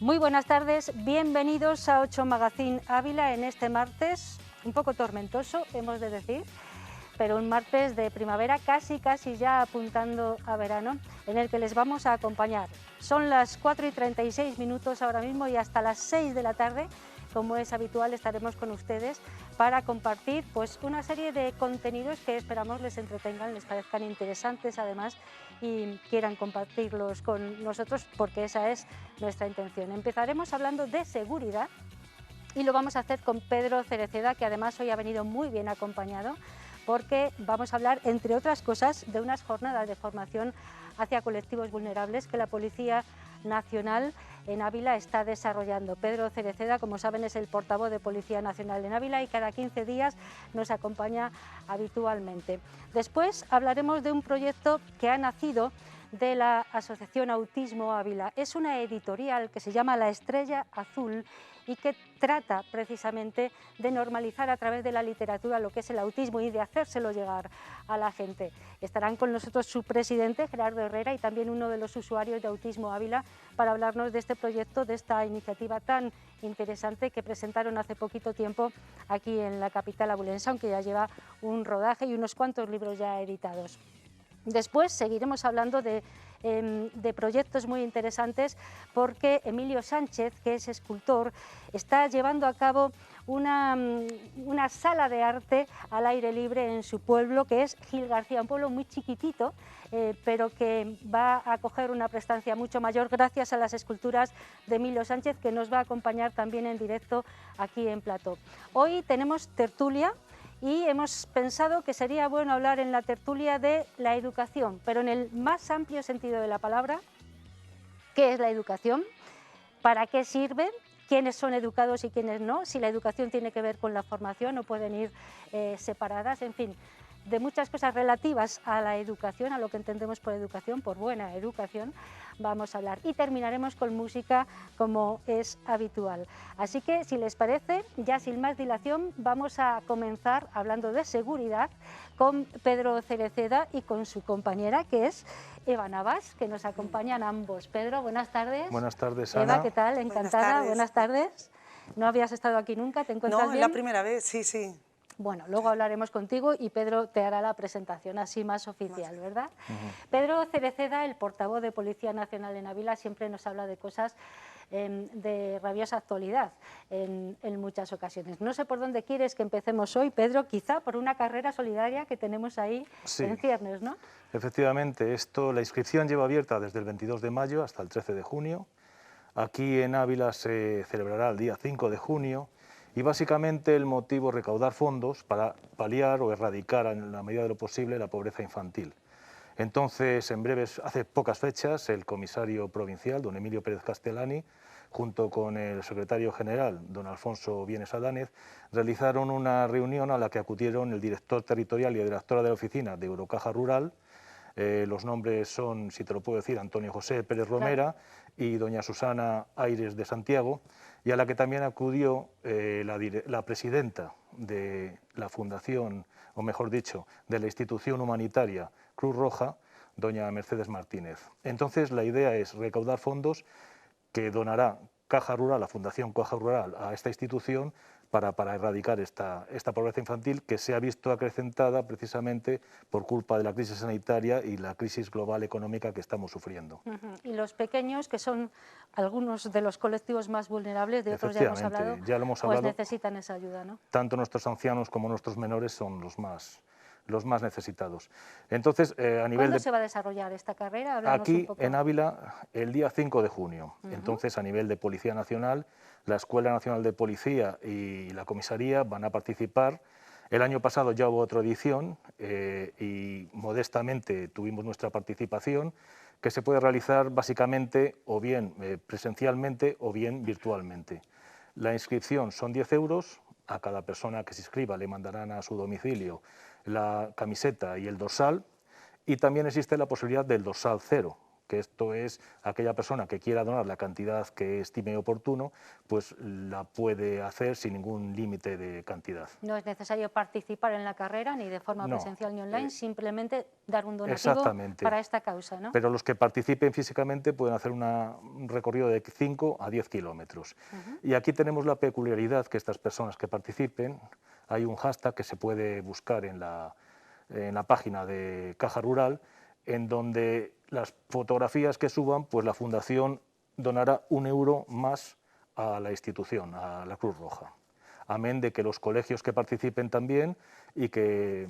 Muy buenas tardes, bienvenidos a 8 Magazine Ávila en este martes, un poco tormentoso, hemos de decir, pero un martes de primavera, casi ya apuntando a verano, en el que les vamos a acompañar. Son las 4:36 ahora mismo y hasta las 6 de la tarde, como es habitual, estaremos con ustedes para compartir pues, una serie de contenidos que esperamos les entretengan, les parezcan interesantes además y quieran compartirlos con nosotros porque esa es nuestra intención. Empezaremos hablando de seguridad y lo vamos a hacer con Pedro Cereceda, que además hoy ha venido muy bien acompañado porque vamos a hablar, entre otras cosas, de unas jornadas de formación hacia colectivos vulnerables que la Policía Nacional en Ávila está desarrollando. Pedro Cereceda, como saben, es el portavoz de Policía Nacional en Ávila y cada 15 días nos acompaña habitualmente. Después hablaremos de un proyecto que ha nacido de la Asociación Autismo Ávila. Es una editorial que se llama La Estrella Azul y que trata precisamente de normalizar a través de la literatura lo que es el autismo y de hacérselo llegar a la gente. Estarán con nosotros su presidente, Gerardo Herrera, y también uno de los usuarios de Autismo Ávila para hablarnos de este proyecto, de esta iniciativa tan interesante que presentaron hace poquito tiempo aquí en la capital abulense, aunque ya lleva un rodaje y unos cuantos libros ya editados. Después seguiremos hablando de proyectos muy interesantes porque Emilio Sánchez, que es escultor, está llevando a cabo una sala de arte al aire libre en su pueblo, que es Gil García, un pueblo muy chiquitito, pero que va a acoger una prestancia mucho mayor gracias a las esculturas de Emilio Sánchez, que nos va a acompañar también en directo aquí en plató. Hoy tenemos tertulia y hemos pensado que sería bueno hablar en la tertulia de la educación, pero en el más amplio sentido de la palabra. ¿Qué es la educación? ¿Para qué sirve? ¿Quiénes son educados y quiénes no? Si la educación tiene que ver con la formación o pueden ir separadas, en fin, de muchas cosas relativas a la educación, a lo que entendemos por educación, por buena educación, vamos a hablar. Y terminaremos con música como es habitual. Así que, si les parece, ya sin más dilación, vamos a comenzar hablando de seguridad con Pedro Cereceda y con su compañera, que es Eva Navas, que nos acompañan ambos. Pedro, buenas tardes. Buenas tardes, Ana. Eva, ¿qué tal? Encantada. Buenas tardes. No habías estado aquí nunca, ¿te encuentras bien? No, la primera vez, sí. Bueno, luego hablaremos contigo y Pedro te hará la presentación así más oficial, ¿verdad? Pedro Cereceda, el portavoz de Policía Nacional en Ávila, siempre nos habla de cosas de rabiosa actualidad en muchas ocasiones. No sé por dónde quieres que empecemos hoy, Pedro, quizá por una carrera solidaria que tenemos ahí en ciernes, ¿no? Efectivamente, la inscripción lleva abierta desde el 22 de mayo hasta el 13 de junio. Aquí en Ávila se celebrará el día 5 de junio y básicamente el motivo es recaudar fondos para paliar o erradicar en la medida de lo posible la pobreza infantil. Entonces, en breves, hace pocas fechas, el comisario provincial, don Emilio Pérez Castellani, junto con el secretario general, don Alfonso Vienes Adánez, realizaron una reunión a la que acudieron el director territorial y la directora de la oficina de Eurocaja Rural. Los nombres son, si te lo puedo decir, Antonio José Pérez Romera, claro, y doña Susana Aires de Santiago, y a la que también acudió la presidenta de la fundación, o mejor dicho, de la institución humanitaria Cruz Roja, doña Mercedes Martínez. Entonces, la idea es recaudar fondos que donará Caja Rural, la Fundación Caja Rural, a esta institución para erradicar esta pobreza infantil que se ha visto acrecentada precisamente por culpa de la crisis sanitaria y la crisis global económica que estamos sufriendo. Y los pequeños, que son algunos de los colectivos más vulnerables, de otros ya hemos hablado, pues necesitan esa ayuda, ¿no? Tanto nuestros ancianos como nuestros menores son los más necesitados. Entonces, a nivel ¿Cuándo se va a desarrollar esta carrera? Háblanos aquí un poco. en Ávila el día 5 de junio. Entonces, a nivel de Policía Nacional, la Escuela Nacional de Policía y la Comisaría van a participar. El año pasado ya hubo otra edición y modestamente tuvimos nuestra participación, que se puede realizar básicamente o bien presencialmente o bien virtualmente. La inscripción son 10 euros, a cada persona que se inscriba le mandarán a su domicilio la camiseta y el dorsal, y también existe la posibilidad del dorsal cero, que esto es aquella persona que quiera donar la cantidad que estime oportuno, pues la puede hacer sin ningún límite de cantidad. No es necesario participar en la carrera ni de forma No, presencial ni online, simplemente dar un donativo exactamente. para esta causa, ¿no? Pero los que participen físicamente pueden hacer un recorrido de 5 a 10 kilómetros. Y aquí tenemos la peculiaridad que estas personas que participen, hay un hashtag que se puede buscar en la página de Caja Rural, en donde las fotografías que suban, pues la Fundación donará 1 euro más a la institución, a la Cruz Roja. Amén de que los colegios que participen también y que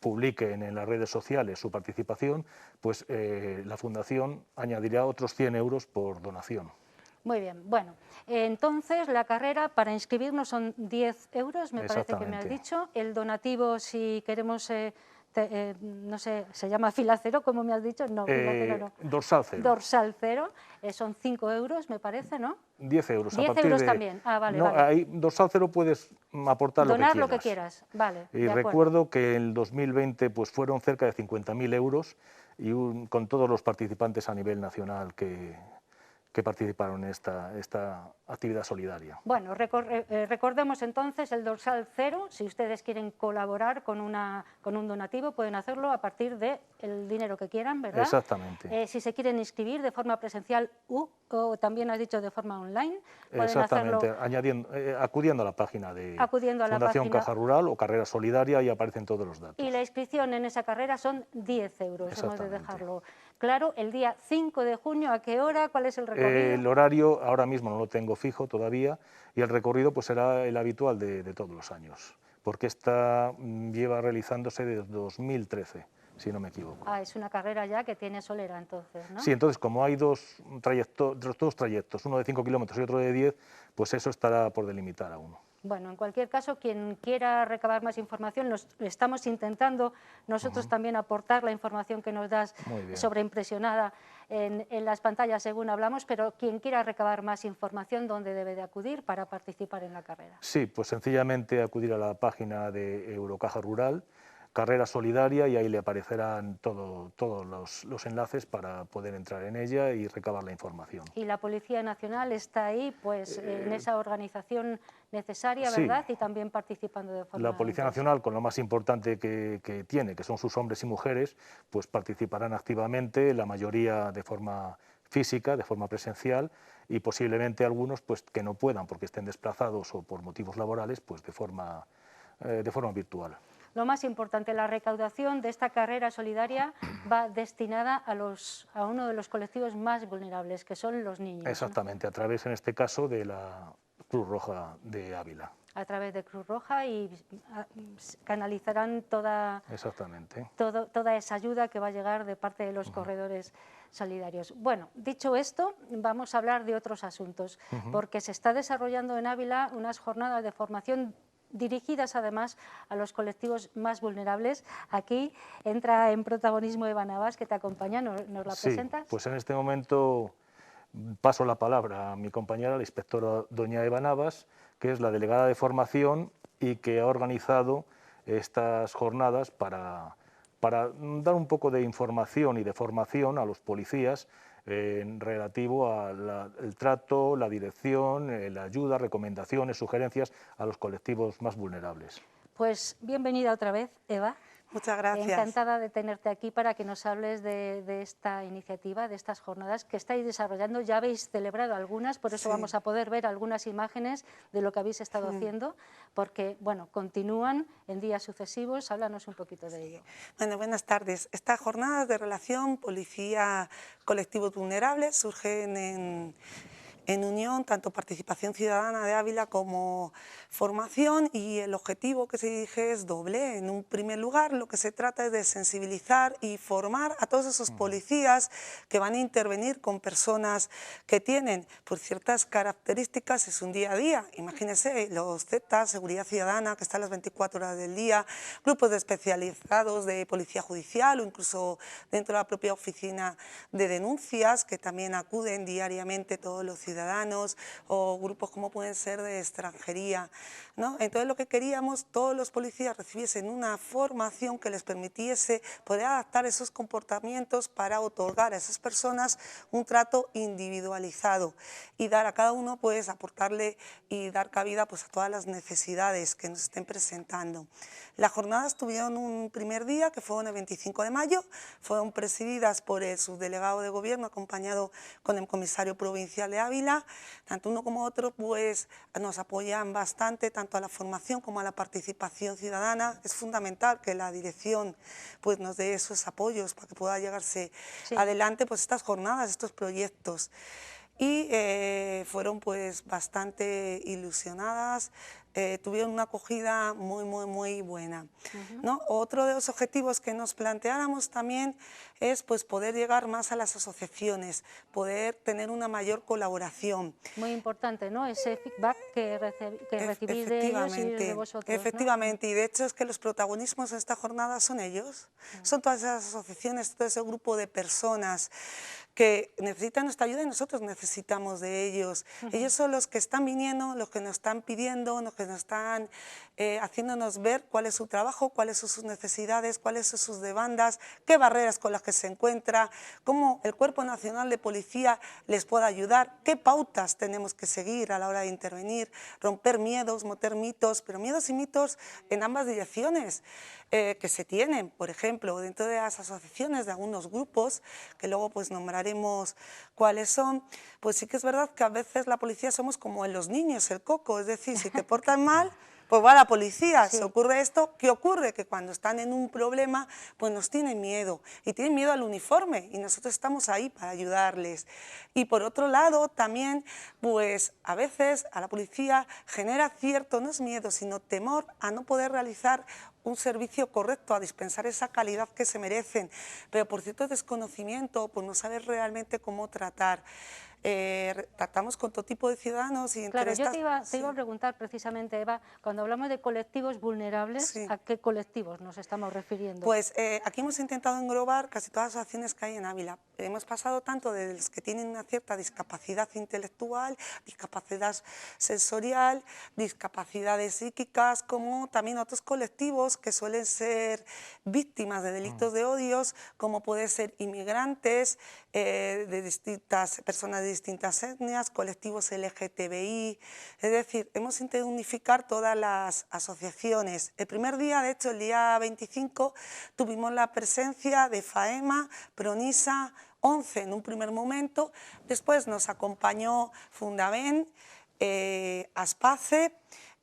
publiquen en las redes sociales su participación, pues la Fundación añadirá otros 100 euros por donación. Muy bien, bueno, entonces la carrera para inscribirnos son 10 euros, me parece que me has dicho. El donativo, si queremos, no sé, ¿se llama fila cero, como me has dicho? No, fila cero no. Dorsal cero. Dorsal cero, son 5 euros, me parece, ¿no? 10 euros. 10 euros también, vale, no, vale. Ahí, dorsal cero puedes aportar donar lo que quieras. Vale. Y recuerdo que en el 2020 pues, fueron cerca de 50.000 euros y con todos los participantes a nivel nacional que participaron en esta actividad solidaria. Bueno, recordemos entonces el dorsal cero. Si ustedes quieren colaborar con un donativo, pueden hacerlo a partir del dinero que quieran, ¿verdad? Exactamente. Si se quieren inscribir de forma presencial o también has dicho de forma online, pueden exactamente, hacerlo acudiendo a la página de Fundación Caja Rural o Carrera Solidaria y aparecen todos los datos. Y la inscripción en esa carrera son 10 euros, hemos de dejarlo claro. El día 5 de junio, ¿a qué hora? ¿Cuál es el recorrido? El horario ahora mismo no lo tengo fijo todavía y el recorrido pues será el habitual de todos los años, porque esta lleva realizándose desde 2013, si no me equivoco. Es una carrera ya que tiene solera entonces, ¿no? Sí, entonces como hay dos trayectos, uno de 5 kilómetros y otro de 10, pues eso estará por delimitar aún. Bueno, en cualquier caso, quien quiera recabar más información, estamos intentando nosotros también aportar la información que nos das sobreimpresionada en las pantallas según hablamos, pero quien quiera recabar más información, ¿dónde debe de acudir para participar en la carrera? Sí, pues sencillamente acudir a la página de Eurocaja Rural, Carrera Solidaria, y ahí le aparecerán todos los enlaces para poder entrar en ella y recabar la información. Y la Policía Nacional está ahí, pues, en esa organización necesaria, ¿verdad? Y también participando de forma... La Policía Nacional, con lo más importante que tiene, que son sus hombres y mujeres, pues participarán activamente, la mayoría de forma física, de forma presencial, y posiblemente algunos pues que no puedan porque estén desplazados o por motivos laborales, pues de forma virtual. Lo más importante, la recaudación de esta carrera solidaria va destinada a uno de los colectivos más vulnerables, que son los niños. Exactamente, ¿no? A través, en este caso, de la Cruz Roja de Ávila. A través de Cruz Roja y canalizarán toda esa ayuda que va a llegar de parte de los corredores solidarios. Bueno, dicho esto, vamos a hablar de otros asuntos, porque se está desarrollando en Ávila unas jornadas de formación dirigidas además a los colectivos más vulnerables. Aquí entra en protagonismo Eva Navas, que te acompaña, ¿nos la presentas? Pues en este momento paso la palabra a mi compañera, la inspectora doña Eva Navas, que es la delegada de formación y que ha organizado estas jornadas para dar un poco de información y de formación a los policías relativo al trato, la dirección, la ayuda, recomendaciones, sugerencias a los colectivos más vulnerables. Pues bienvenida otra vez, Eva. Muchas gracias. Encantada de tenerte aquí para que nos hables de esta iniciativa, de estas jornadas que estáis desarrollando. Ya habéis celebrado algunas, por eso vamos a poder ver algunas imágenes de lo que habéis estado haciendo, porque bueno, continúan en días sucesivos. Háblanos un poquito de ello. Bueno, buenas tardes. Estas jornadas de relación policía colectivos vulnerables surgen en unión, tanto Participación Ciudadana de Ávila como formación, y el objetivo que se dirige es doble. En un primer lugar, lo que se trata es de sensibilizar y formar a todos esos policías que van a intervenir con personas que tienen por ciertas características en su día a día. Imagínense los Z, Seguridad Ciudadana, que están las 24 horas del día, grupos de especializados de Policía Judicial o incluso dentro de la propia oficina de denuncias, que también acuden diariamente todos los ciudadanos ciudadanos o grupos como pueden ser de extranjería, ¿no? Entonces lo que queríamos, todos los policías recibiesen una formación que les permitiese poder adaptar esos comportamientos para otorgar a esas personas un trato individualizado y dar a cada uno, pues aportarle y dar cabida pues a todas las necesidades que nos estén presentando. Las jornadas tuvieron un primer día que fue el 25 de mayo, fueron presididas por el subdelegado de gobierno acompañado con el comisario provincial de Ávila. Tanto uno como otro pues nos apoyan bastante tanto a la formación como a la participación ciudadana. Es fundamental que la dirección pues nos dé esos apoyos para que pueda llegarse adelante pues estas jornadas, estos proyectos. Y fueron pues bastante ilusionadas, tuvieron una acogida muy buena, ¿no? Otro de los objetivos que nos planteáramos también es pues poder llegar más a las asociaciones, poder tener una mayor colaboración. Muy importante, ¿no? Ese feedback que recibís de ellos y de vosotros, ¿no? Efectivamente, y de hecho es que los protagonismos en esta jornada son ellos, son todas esas asociaciones, todo ese grupo de personas que necesitan nuestra ayuda y nosotros necesitamos de ellos. Ellos son los que están viniendo, los que nos están pidiendo, los que nos están haciéndonos ver cuál es su trabajo, cuáles son sus necesidades, cuáles son sus demandas, qué barreras con las que se encuentra, cómo el Cuerpo Nacional de Policía les puede ayudar, qué pautas tenemos que seguir a la hora de intervenir, romper miedos, mover mitos, pero miedos y mitos en ambas direcciones que se tienen, por ejemplo, dentro de las asociaciones de algunos grupos, que luego pues nombraremos cuáles son, pues sí que es verdad que a veces la policía somos como en los niños, el coco, es decir, si te portan mal, pues va la policía, Sí. si ocurre esto, ¿qué ocurre? Que cuando están en un problema, pues nos tienen miedo, y tienen miedo al uniforme, y nosotros estamos ahí para ayudarles. Y por otro lado, también, pues a veces a la policía genera cierto, no es miedo, sino temor a no poder realizar un servicio correcto, a dispensar esa calidad que se merecen, pero por cierto desconocimiento, por no saber realmente cómo tratar. Tratamos con todo tipo de ciudadanos y entre Claro, yo estas... te iba a preguntar precisamente, Eva, cuando hablamos de colectivos vulnerables, Sí. ¿a qué colectivos nos estamos refiriendo? Pues aquí hemos intentado englobar casi todas las acciones que hay en Ávila. Hemos pasado tanto de los que tienen una cierta discapacidad intelectual, discapacidad sensorial, discapacidades psíquicas, como también otros colectivos que suelen ser víctimas de delitos de odios, como pueden ser inmigrantes, de distintas personas de distintas etnias, colectivos LGTBI, es decir, hemos intentado unificar todas las asociaciones. El primer día, de hecho, el día 25, tuvimos la presencia de FAEMA, Pronisa, 11 en un primer momento, después nos acompañó Fundaven, Aspace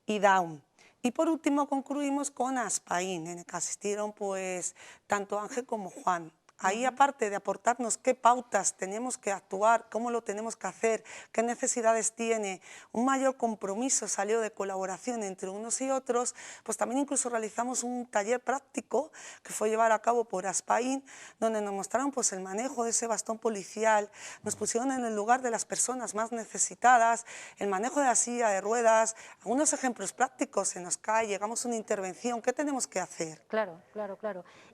y Down. Y por último concluimos con Aspaín, en el que asistieron pues tanto Ángel como Juan. Ahí, aparte de aportarnos qué pautas tenemos que actuar, cómo lo tenemos que hacer, qué necesidades tiene, un mayor compromiso salió de colaboración entre unos y otros, pues también incluso realizamos un taller práctico que fue llevado a cabo por Aspaín, donde nos mostraron pues el manejo de ese bastón policial, nos pusieron en el lugar de las personas más necesitadas, el manejo de la silla de ruedas, algunos ejemplos prácticos, se nos cae, llegamos a una intervención, ¿qué tenemos que hacer? Claro.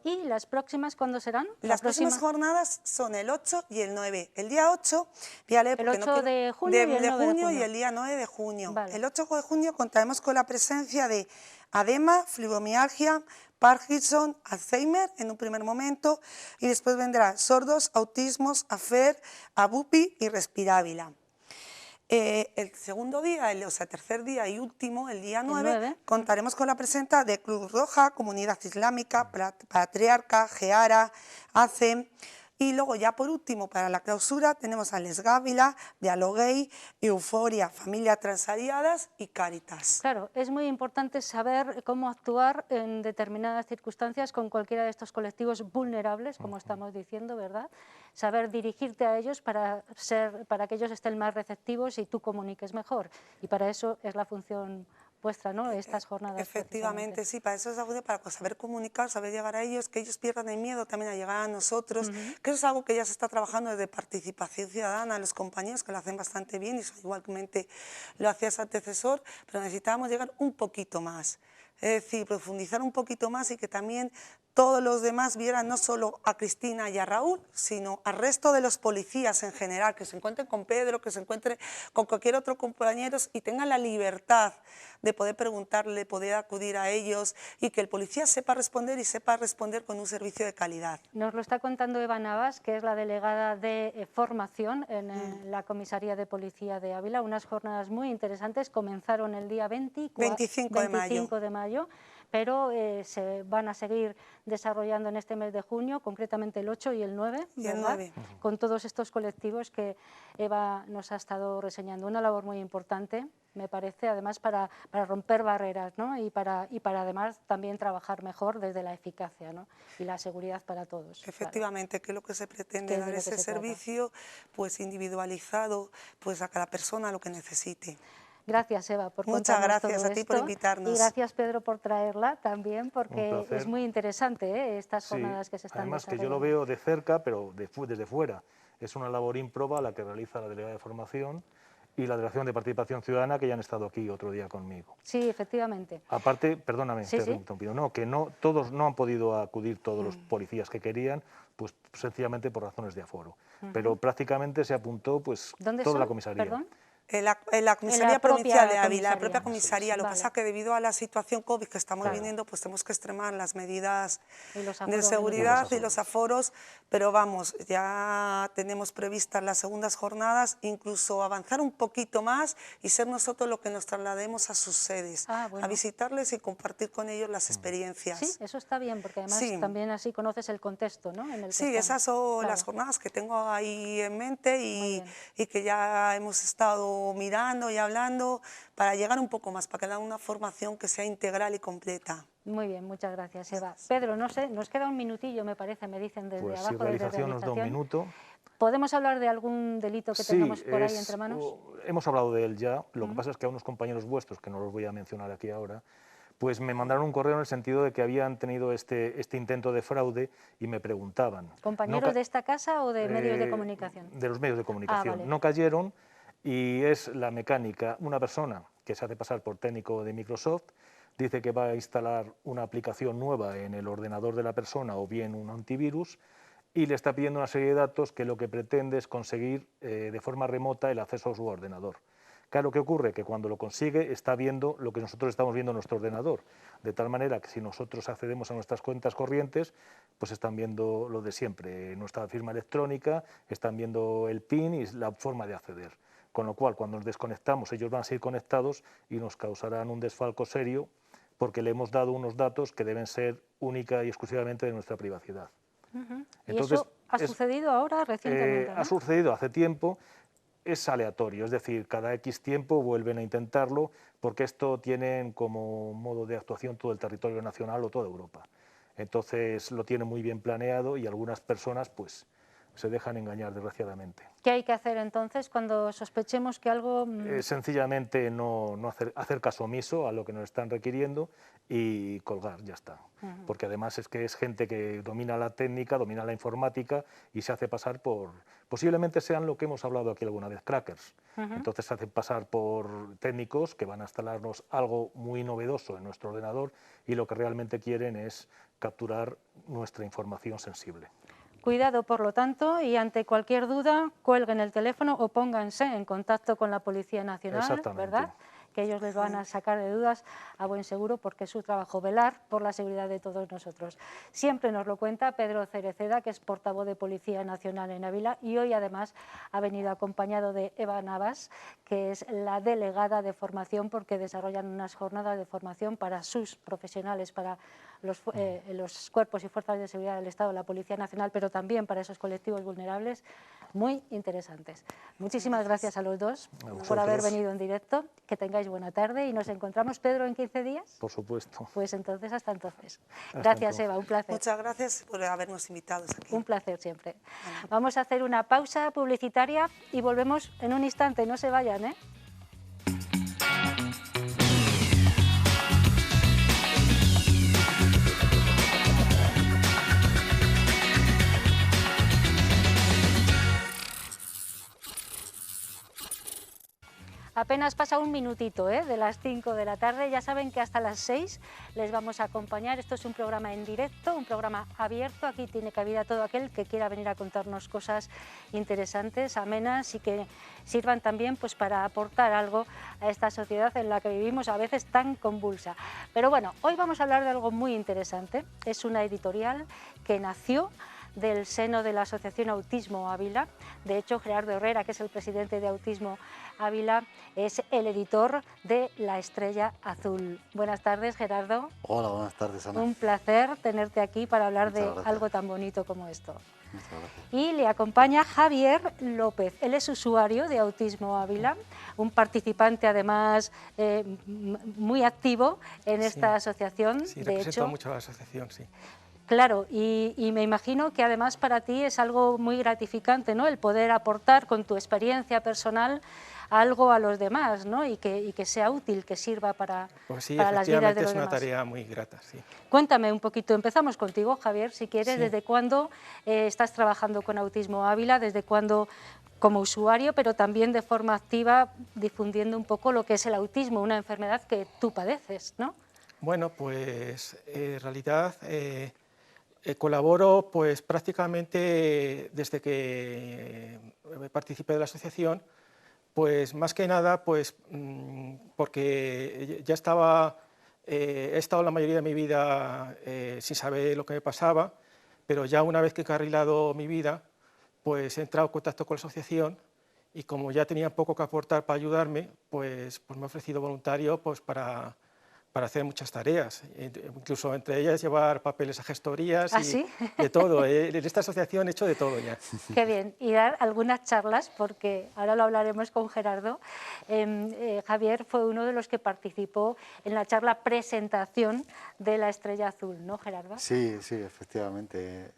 ¿Y las próximas cuándo serán? Las próximas jornadas son el 8 y el 9. El día 8, El 8 de junio y el 9 de junio. y el día 9 de junio. Vale. El 8 de junio contaremos con la presencia de edema, fibromialgia, Parkinson, Alzheimer en un primer momento, y después vendrá sordos, autismos, AFER, ABUPI y Respirábila. El segundo día, o sea, tercer día y último, el día 9, contaremos con la presencia de Cruz Roja, Comunidad Islámica, Patriarca, Geara, ACEM, y luego ya por último, para la clausura, tenemos a Les Gávila, Dialoguei, Euforia, Familia Transaliadas y Cáritas. Claro, es muy importante saber cómo actuar en determinadas circunstancias con cualquiera de estos colectivos vulnerables, como estamos diciendo, ¿verdad? Saber dirigirte a ellos para que ellos estén más receptivos y tú comuniques mejor. Y para eso es la función vuestra, ¿no? Estas jornadas. Efectivamente, sí, para eso es algo para saber comunicar, saber llegar a ellos, que ellos pierdan el miedo también a llegar a nosotros, que eso es algo que ya se está trabajando desde participación ciudadana, los compañeros que lo hacen bastante bien y eso igualmente lo hacía su antecesor, pero necesitábamos llegar un poquito más. Es decir, profundizar un poquito más y que también todos los demás vieran no solo a Cristina y a Raúl, sino al resto de los policías en general, que se encuentren con Pedro, que se encuentren con cualquier otro compañero y tengan la libertad de poder preguntarle, poder acudir a ellos y que el policía sepa responder y sepa responder con un servicio de calidad. Nos lo está contando Eva Navas, que es la delegada de formación en la Comisaría de Policía de Ávila. Unas jornadas muy interesantes, comenzaron el día 25 de mayo. Pero se van a seguir desarrollando en este mes de junio, concretamente el 8 y el 9, ¿verdad? Con todos estos colectivos que Eva nos ha estado reseñando. Una labor muy importante, me parece, además para romper barreras, ¿no? y para además también trabajar mejor desde la eficacia, ¿no? Y la seguridad para todos. Efectivamente, que es lo que se pretende, dar ese servicio pues individualizado pues a cada persona lo que necesite. Gracias, Eva, por contarnos todo esto. Muchas gracias a ti por invitarnos. Y gracias, Pedro, por traerla también, porque es muy interesante estas jornadas que se están además desarrollando. Que yo lo veo de cerca, pero desde fuera. Es una labor ímproba la que realiza la Delegada de Formación y la Delegación de Participación Ciudadana, que ya han estado aquí otro día conmigo. Sí, efectivamente. Aparte, perdóname, te he interrumpido, no, que todos no han podido acudir todos los policías que querían, pues sencillamente por razones de aforo. Pero prácticamente se apuntó pues toda la comisaría. ¿Perdón? En la Comisaría Provincial de Ávila, la propia comisaría. Lo que pasa es que debido a la situación COVID que estamos viviendo, pues tenemos que extremar las medidas de seguridad y los aforos, pero vamos, ya tenemos previstas las segundas jornadas, incluso avanzar un poquito más y ser nosotros los que nos traslademos a sus sedes, a visitarles y compartir con ellos las experiencias. Sí, eso está bien, porque además también así conoces el contexto, ¿no? En el que sí, esas son las jornadas que tengo ahí en mente y que ya hemos estado mirando y hablando para llegar un poco más, para que haya una formación que sea integral y completa. Muy bien, muchas gracias, Eva. Pedro, no sé, nos queda un minutillo, me parece, me dicen desde abajo. Pues realización nos da un minuto. ¿Podemos hablar de algún delito que tengamos por ahí entre manos? Hemos hablado de él ya, lo que pasa es que a unos compañeros vuestros, que no los voy a mencionar aquí ahora, pues me mandaron un correo en el sentido de que habían tenido este intento de fraude y me preguntaban. ¿Compañeros de esta casa o de medios de comunicación? De los medios de comunicación. Vale. No cayeron. Y es la mecánica, una persona que se hace pasar por técnico de Microsoft, dice que va a instalar una aplicación nueva en el ordenador de la persona o bien un antivirus y le está pidiendo una serie de datos que lo que pretende es conseguir de forma remota el acceso a su ordenador. Claro, ¿qué ocurre? Que cuando lo consigue está viendo lo que nosotros estamos viendo en nuestro ordenador, de tal manera que si nosotros accedemos a nuestras cuentas corrientes, pues están viendo lo de siempre, nuestra firma electrónica, están viendo el PIN y la forma de acceder. Con lo cual, cuando nos desconectamos, ellos van a seguir conectados y nos causarán un desfalco serio porque le hemos dado unos datos que deben ser única y exclusivamente de nuestra privacidad. Entonces, ¿y eso ha sucedido ahora, recientemente? ¿no? Ha sucedido hace tiempo, es aleatorio, es decir, cada X tiempo vuelven a intentarlo porque esto tienen como modo de actuación todo el territorio nacional o toda Europa. Entonces lo tienen muy bien planeado y algunas personas pues se dejan engañar, desgraciadamente. ¿Qué hay que hacer entonces cuando sospechemos que algo...? Sencillamente no hacer caso omiso a lo que nos están requiriendo y colgar, ya está. Porque además es que es gente que domina la técnica, domina la informática y se hace pasar por... Posiblemente sean lo que hemos hablado aquí alguna vez, crackers. Entonces se hacen pasar por técnicos que van a instalarnos algo muy novedoso en nuestro ordenador y lo que realmente quieren es capturar nuestra información sensible. Cuidado, por lo tanto, y ante cualquier duda, cuelguen el teléfono o pónganse en contacto con la Policía Nacional, ¿verdad? Que ellos les van a sacar de dudas a buen seguro, porque es su trabajo velar por la seguridad de todos nosotros. Siempre nos lo cuenta Pedro Cereceda, que es portavoz de Policía Nacional en Ávila, y hoy además ha venido acompañado de Eva Navas, que es la delegada de formación, porque desarrollan unas jornadas de formación para sus profesionales, para los cuerpos y fuerzas de seguridad del Estado, la Policía Nacional, pero también para esos colectivos vulnerables, muy interesantes. Muchísimas gracias a los dos por haber venido en directo, que tengáis buena tarde y nos encontramos, Pedro, en 15 días. Por supuesto. Pues entonces, hasta entonces. Gracias, Eva, un placer. Muchas gracias por habernos invitado aquí. Un placer siempre. Vamos a hacer una pausa publicitaria y volvemos en un instante, no se vayan, ¿eh? Apenas pasa un minutito de las 5 de la tarde, ya saben que hasta las 6 les vamos a acompañar. Esto es un programa en directo, un programa abierto, aquí tiene cabida todo aquel que quiera venir a contarnos cosas interesantes, amenas y que sirvan también pues, para aportar algo a esta sociedad en la que vivimos a veces tan convulsa. Pero bueno, hoy vamos a hablar de algo muy interesante, es una editorial que nació del seno de la Asociación Autismo Ávila. De hecho, Gerardo Herrera, que es el presidente de Autismo Ávila, es el editor de La Estrella Azul. Buenas tardes, Gerardo. Hola, buenas tardes, Ana. Un placer tenerte aquí para hablar de algo tan bonito como esto. Y le acompaña Javier López. Él es usuario de Autismo Ávila, un participante además muy activo en esta asociación. Sí, representa mucho a la asociación, sí. Claro, y me imagino que además para ti es algo muy gratificante, ¿no? El poder aportar con tu experiencia personal algo a los demás, ¿no? Y que sea útil, que sirva para, pues sí, para las vidas de los demás. es una tarea muy grata, sí. Cuéntame un poquito, empezamos contigo, Javier, si quieres, sí. ¿Desde cuándo estás trabajando con Autismo Ávila? ¿Desde cuándo como usuario, pero también de forma activa, difundiendo un poco lo que es el autismo, una enfermedad que tú padeces, ¿no? Bueno, pues en realidad colaboro pues prácticamente desde que participé de la asociación, pues más que nada pues porque ya estaba, he estado la mayoría de mi vida sin saber lo que me pasaba, pero ya una vez que he carrilado mi vida, pues he entrado en contacto con la asociación y como ya tenía poco que aportar para ayudarme, pues me he ofrecido voluntario pues para hacer muchas tareas, incluso entre ellas llevar papeles a gestorías ¿Ah, y sí? de todo. En esta asociación he hecho de todo ya. Qué bien, y dar algunas charlas, porque ahora lo hablaremos con Gerardo. Javier fue uno de los que participó en la charla presentación de La Estrella Azul, ¿no, Gerardo? Sí, sí, efectivamente.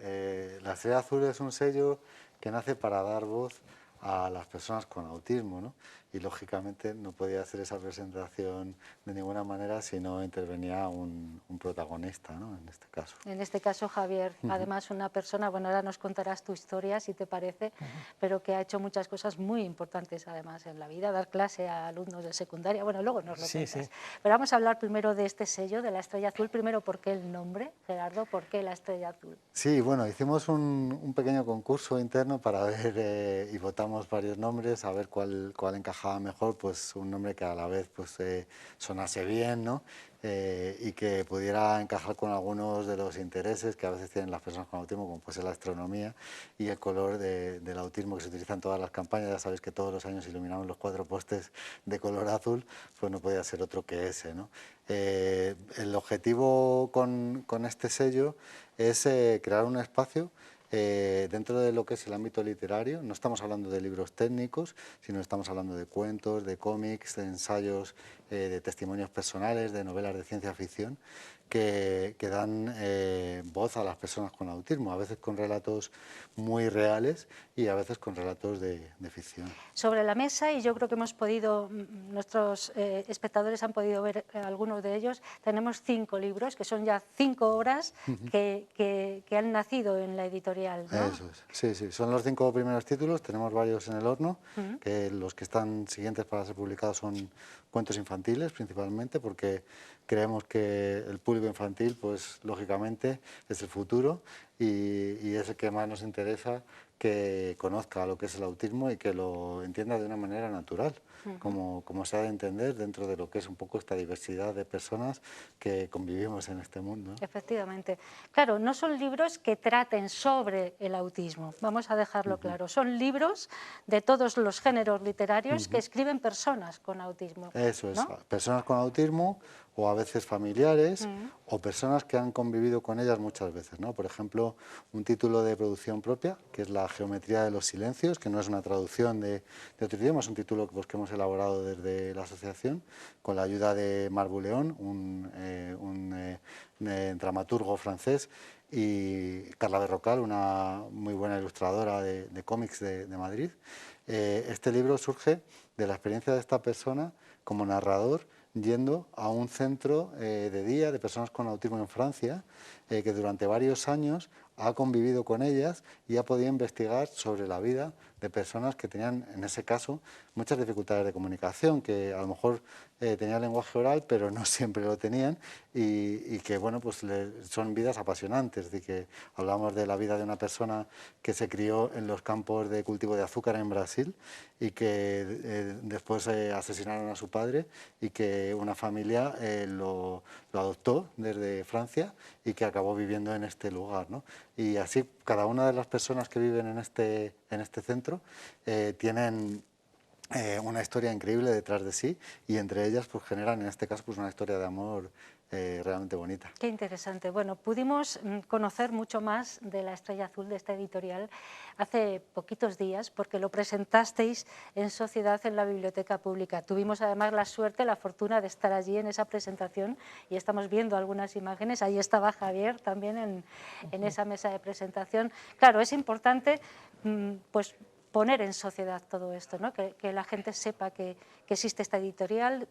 La Estrella Azul es un sello que nace para dar voz a las personas con autismo, ¿no? Y lógicamente no podía hacer esa presentación de ninguna manera si no intervenía un protagonista, ¿no? En este caso. En este caso, Javier, además una persona, bueno, ahora nos contarás tu historia, si te parece, pero que ha hecho muchas cosas muy importantes además en la vida, dar clase a alumnos de secundaria, bueno, luego nos lo cuentas. Sí. Pero vamos a hablar primero de este sello, de La Estrella Azul. Primero, ¿por qué el nombre, Gerardo? ¿Por qué La Estrella Azul? Sí, bueno, hicimos un pequeño concurso interno para ver y votamos varios nombres, a ver cuál encajaba mejor, pues un nombre que a la vez pues sonase bien, ¿no? Y que pudiera encajar con algunos de los intereses que a veces tienen las personas con autismo, como pues la astronomía y el color del autismo que se utiliza en todas las campañas. Ya sabéis que todos los años iluminamos los 4 postes de color azul, pues no podía ser otro que ese, ¿no? El objetivo con este sello es crear un espacio dentro de lo que es el ámbito literario. No estamos hablando de libros técnicos, sino estamos hablando de cuentos, de cómics, de ensayos, de testimonios personales, de novelas de ciencia ficción, que dan voz a las personas con autismo, a veces con relatos muy reales y a veces con relatos de ficción. Sobre la mesa, y yo creo que hemos podido, nuestros espectadores han podido ver algunos de ellos, tenemos 5 libros, que son ya 5 obras que han nacido en la editorial, ¿no? Eso es. Sí, sí, son los 5 primeros títulos, tenemos varios en el horno, que los que están siguientes para ser publicados son cuentos infantiles principalmente, porque creemos que el público infantil, pues lógicamente, es el futuro y es el que más nos interesa que conozca lo que es el autismo y que lo entienda de una manera natural, como se ha de entender dentro de lo que es un poco esta diversidad de personas que convivimos en este mundo. Efectivamente. Claro, no son libros que traten sobre el autismo, vamos a dejarlo claro. Son libros de todos los géneros literarios que escriben personas con autismo. Eso es, ¿no? Personas con autismo o a veces familiares o personas que han convivido con ellas muchas veces, ¿no? Por ejemplo, un título de producción propia, que es La geometría de los silencios, que no es una traducción de otro idioma, es un título pues, que hemos elaborado desde la asociación con la ayuda de Marc Bouleon, un dramaturgo francés, y Carla Berrocal, una muy buena ilustradora de cómics de Madrid. Este libro surge de la experiencia de esta persona como narrador yendo a un centro de día de personas con autismo en Francia, que durante varios años ha convivido con ellas y ha podido investigar sobre la vida de personas que tenían, en ese caso, muchas dificultades de comunicación, que a lo mejor tenían lenguaje oral, pero no siempre lo tenían, y que bueno, pues son vidas apasionantes. Es decir, que hablamos de la vida de una persona que se crió en los campos de cultivo de azúcar en Brasil y que después asesinaron a su padre y que una familia lo adoptó desde Francia y que acabó viviendo en este lugar, ¿no? Y así cada una de las personas que viven en este centro tienen una historia increíble detrás de sí y entre ellas pues generan en este caso pues una historia de amor realmente bonita. Qué interesante. Bueno, pudimos conocer mucho más de La Estrella Azul, de esta editorial, hace poquitos días, porque lo presentasteis en sociedad en la Biblioteca Pública. Tuvimos además la suerte, la fortuna de estar allí en esa presentación y estamos viendo algunas imágenes. Ahí estaba Javier también en esa mesa de presentación. Claro, es importante pues poner en sociedad todo esto, ¿no? Que la gente sepa que existe esta editorial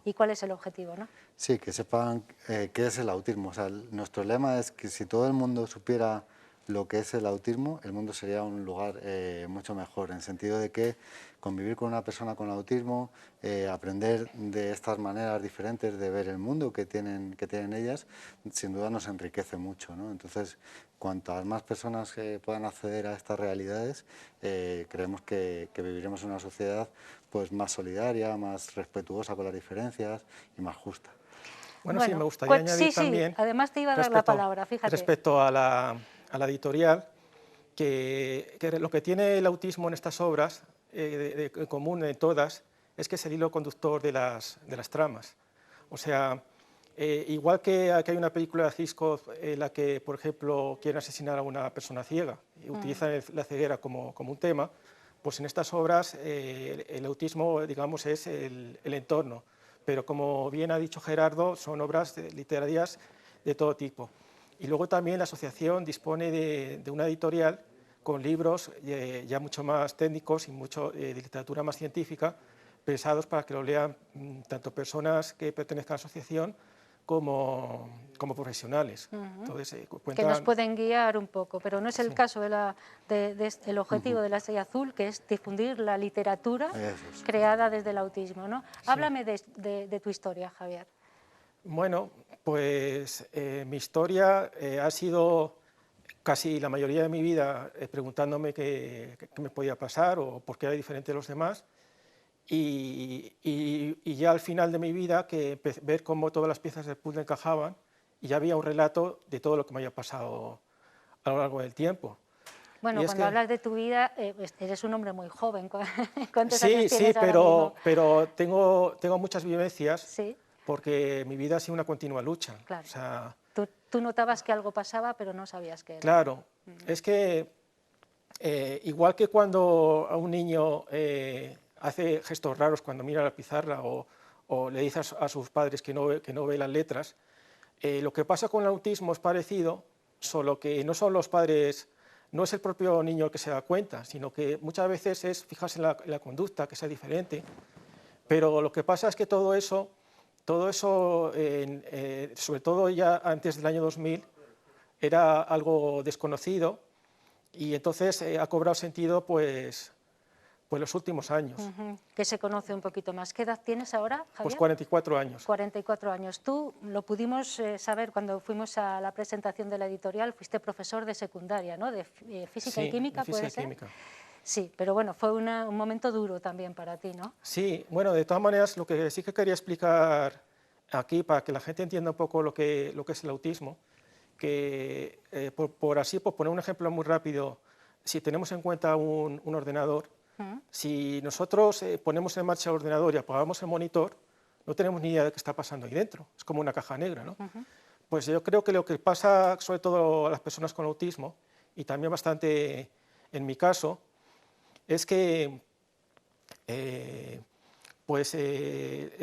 y cuál es el objetivo, ¿no? Sí, que sepan qué es el autismo. O sea, nuestro lema es que si todo el mundo supiera lo que es el autismo, el mundo sería un lugar mucho mejor, en el sentido de que convivir con una persona con autismo, aprender de estas maneras diferentes de ver el mundo que tienen ellas, sin duda nos enriquece mucho, ¿no? Entonces, cuantas más personas puedan acceder a estas realidades, creemos que viviremos en una sociedad pues, más solidaria, más respetuosa con las diferencias y más justa. Bueno, sí, me gustaría añadir también... Sí, además te iba a dar la palabra, fíjate. Respecto a la editorial, que lo que tiene el autismo en estas obras, en común en todas, es que es el hilo conductor de las tramas. O sea, igual que hay una película de Hitchcock en la que, por ejemplo, quieren asesinar a una persona ciega y utilizan la ceguera como un tema, pues en estas obras el autismo, digamos, es el entorno. Pero como bien ha dicho Gerardo, son obras literarias de todo tipo. Y luego también la asociación dispone de una editorial con libros ya mucho más técnicos y mucho de literatura más científica, pensados para que lo lean tanto personas que pertenezcan a la asociación como profesionales. Entonces, que nos pueden guiar un poco, pero no es el caso del objetivo de La Estrella Azul, que es difundir la literatura creada desde el autismo, ¿no? Háblame de tu historia, Javier. Bueno, pues mi historia ha sido casi la mayoría de mi vida preguntándome qué me podía pasar o por qué era diferente de los demás. Y ya al final de mi vida, ver cómo todas las piezas del puzzle encajaban y ya había un relato de todo lo que me había pasado a lo largo del tiempo. Bueno, cuando hablas de tu vida, eres un hombre muy joven. ¿Cuántos años tienes ahora mismo? pero tengo muchas vivencias, ¿sí? Porque mi vida ha sido una continua lucha. Claro. O sea, tú notabas que algo pasaba, pero no sabías qué era. Claro, es que igual que cuando a un niño hace gestos raros cuando mira la pizarra o le dice a sus padres que no ve las letras, lo que pasa con el autismo es parecido, solo que no son los padres, no es el propio niño el que se da cuenta, sino que muchas veces es fijarse en la conducta, que sea diferente, pero lo que pasa es que todo eso, sobre todo ya antes del año 2000, era algo desconocido y entonces ha cobrado sentido pues los últimos años. Que se conoce un poquito más. ¿Qué edad tienes ahora, Javier? Pues 44 años. 44 años. Tú lo pudimos saber cuando fuimos a la presentación de la editorial, fuiste profesor de secundaria, ¿no? De física y química, ¿puede ser? Química. Sí, pero bueno, fue un momento duro también para ti, ¿no? Sí, bueno, de todas maneras, lo que sí que quería explicar aquí, para que la gente entienda un poco lo que es el autismo, que por poner un ejemplo muy rápido, si tenemos en cuenta un ordenador, si nosotros ponemos en marcha el ordenador y apagamos el monitor, no tenemos ni idea de qué está pasando ahí dentro, es como una caja negra, ¿no? Pues yo creo que lo que pasa sobre todo a las personas con autismo, y también bastante en mi caso, es que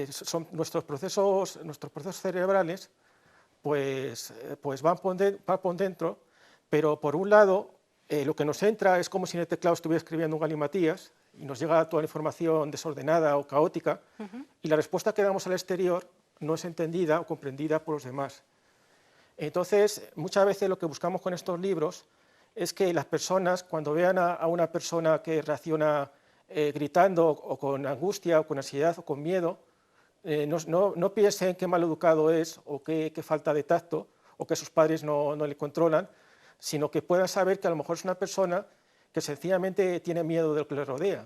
son nuestros procesos cerebrales pues van por dentro, pero por un lado lo que nos entra es como si en el teclado estuviera escribiendo un galimatías y nos llega toda la información desordenada o caótica y la respuesta que damos al exterior no es entendida o comprendida por los demás. Entonces, muchas veces lo que buscamos con estos libros es que las personas, cuando vean a una persona que reacciona gritando o con angustia o con ansiedad o con miedo, no piensen qué mal educado es o qué falta de tacto o que sus padres no le controlan, sino que puedan saber que a lo mejor es una persona que sencillamente tiene miedo de lo que le rodea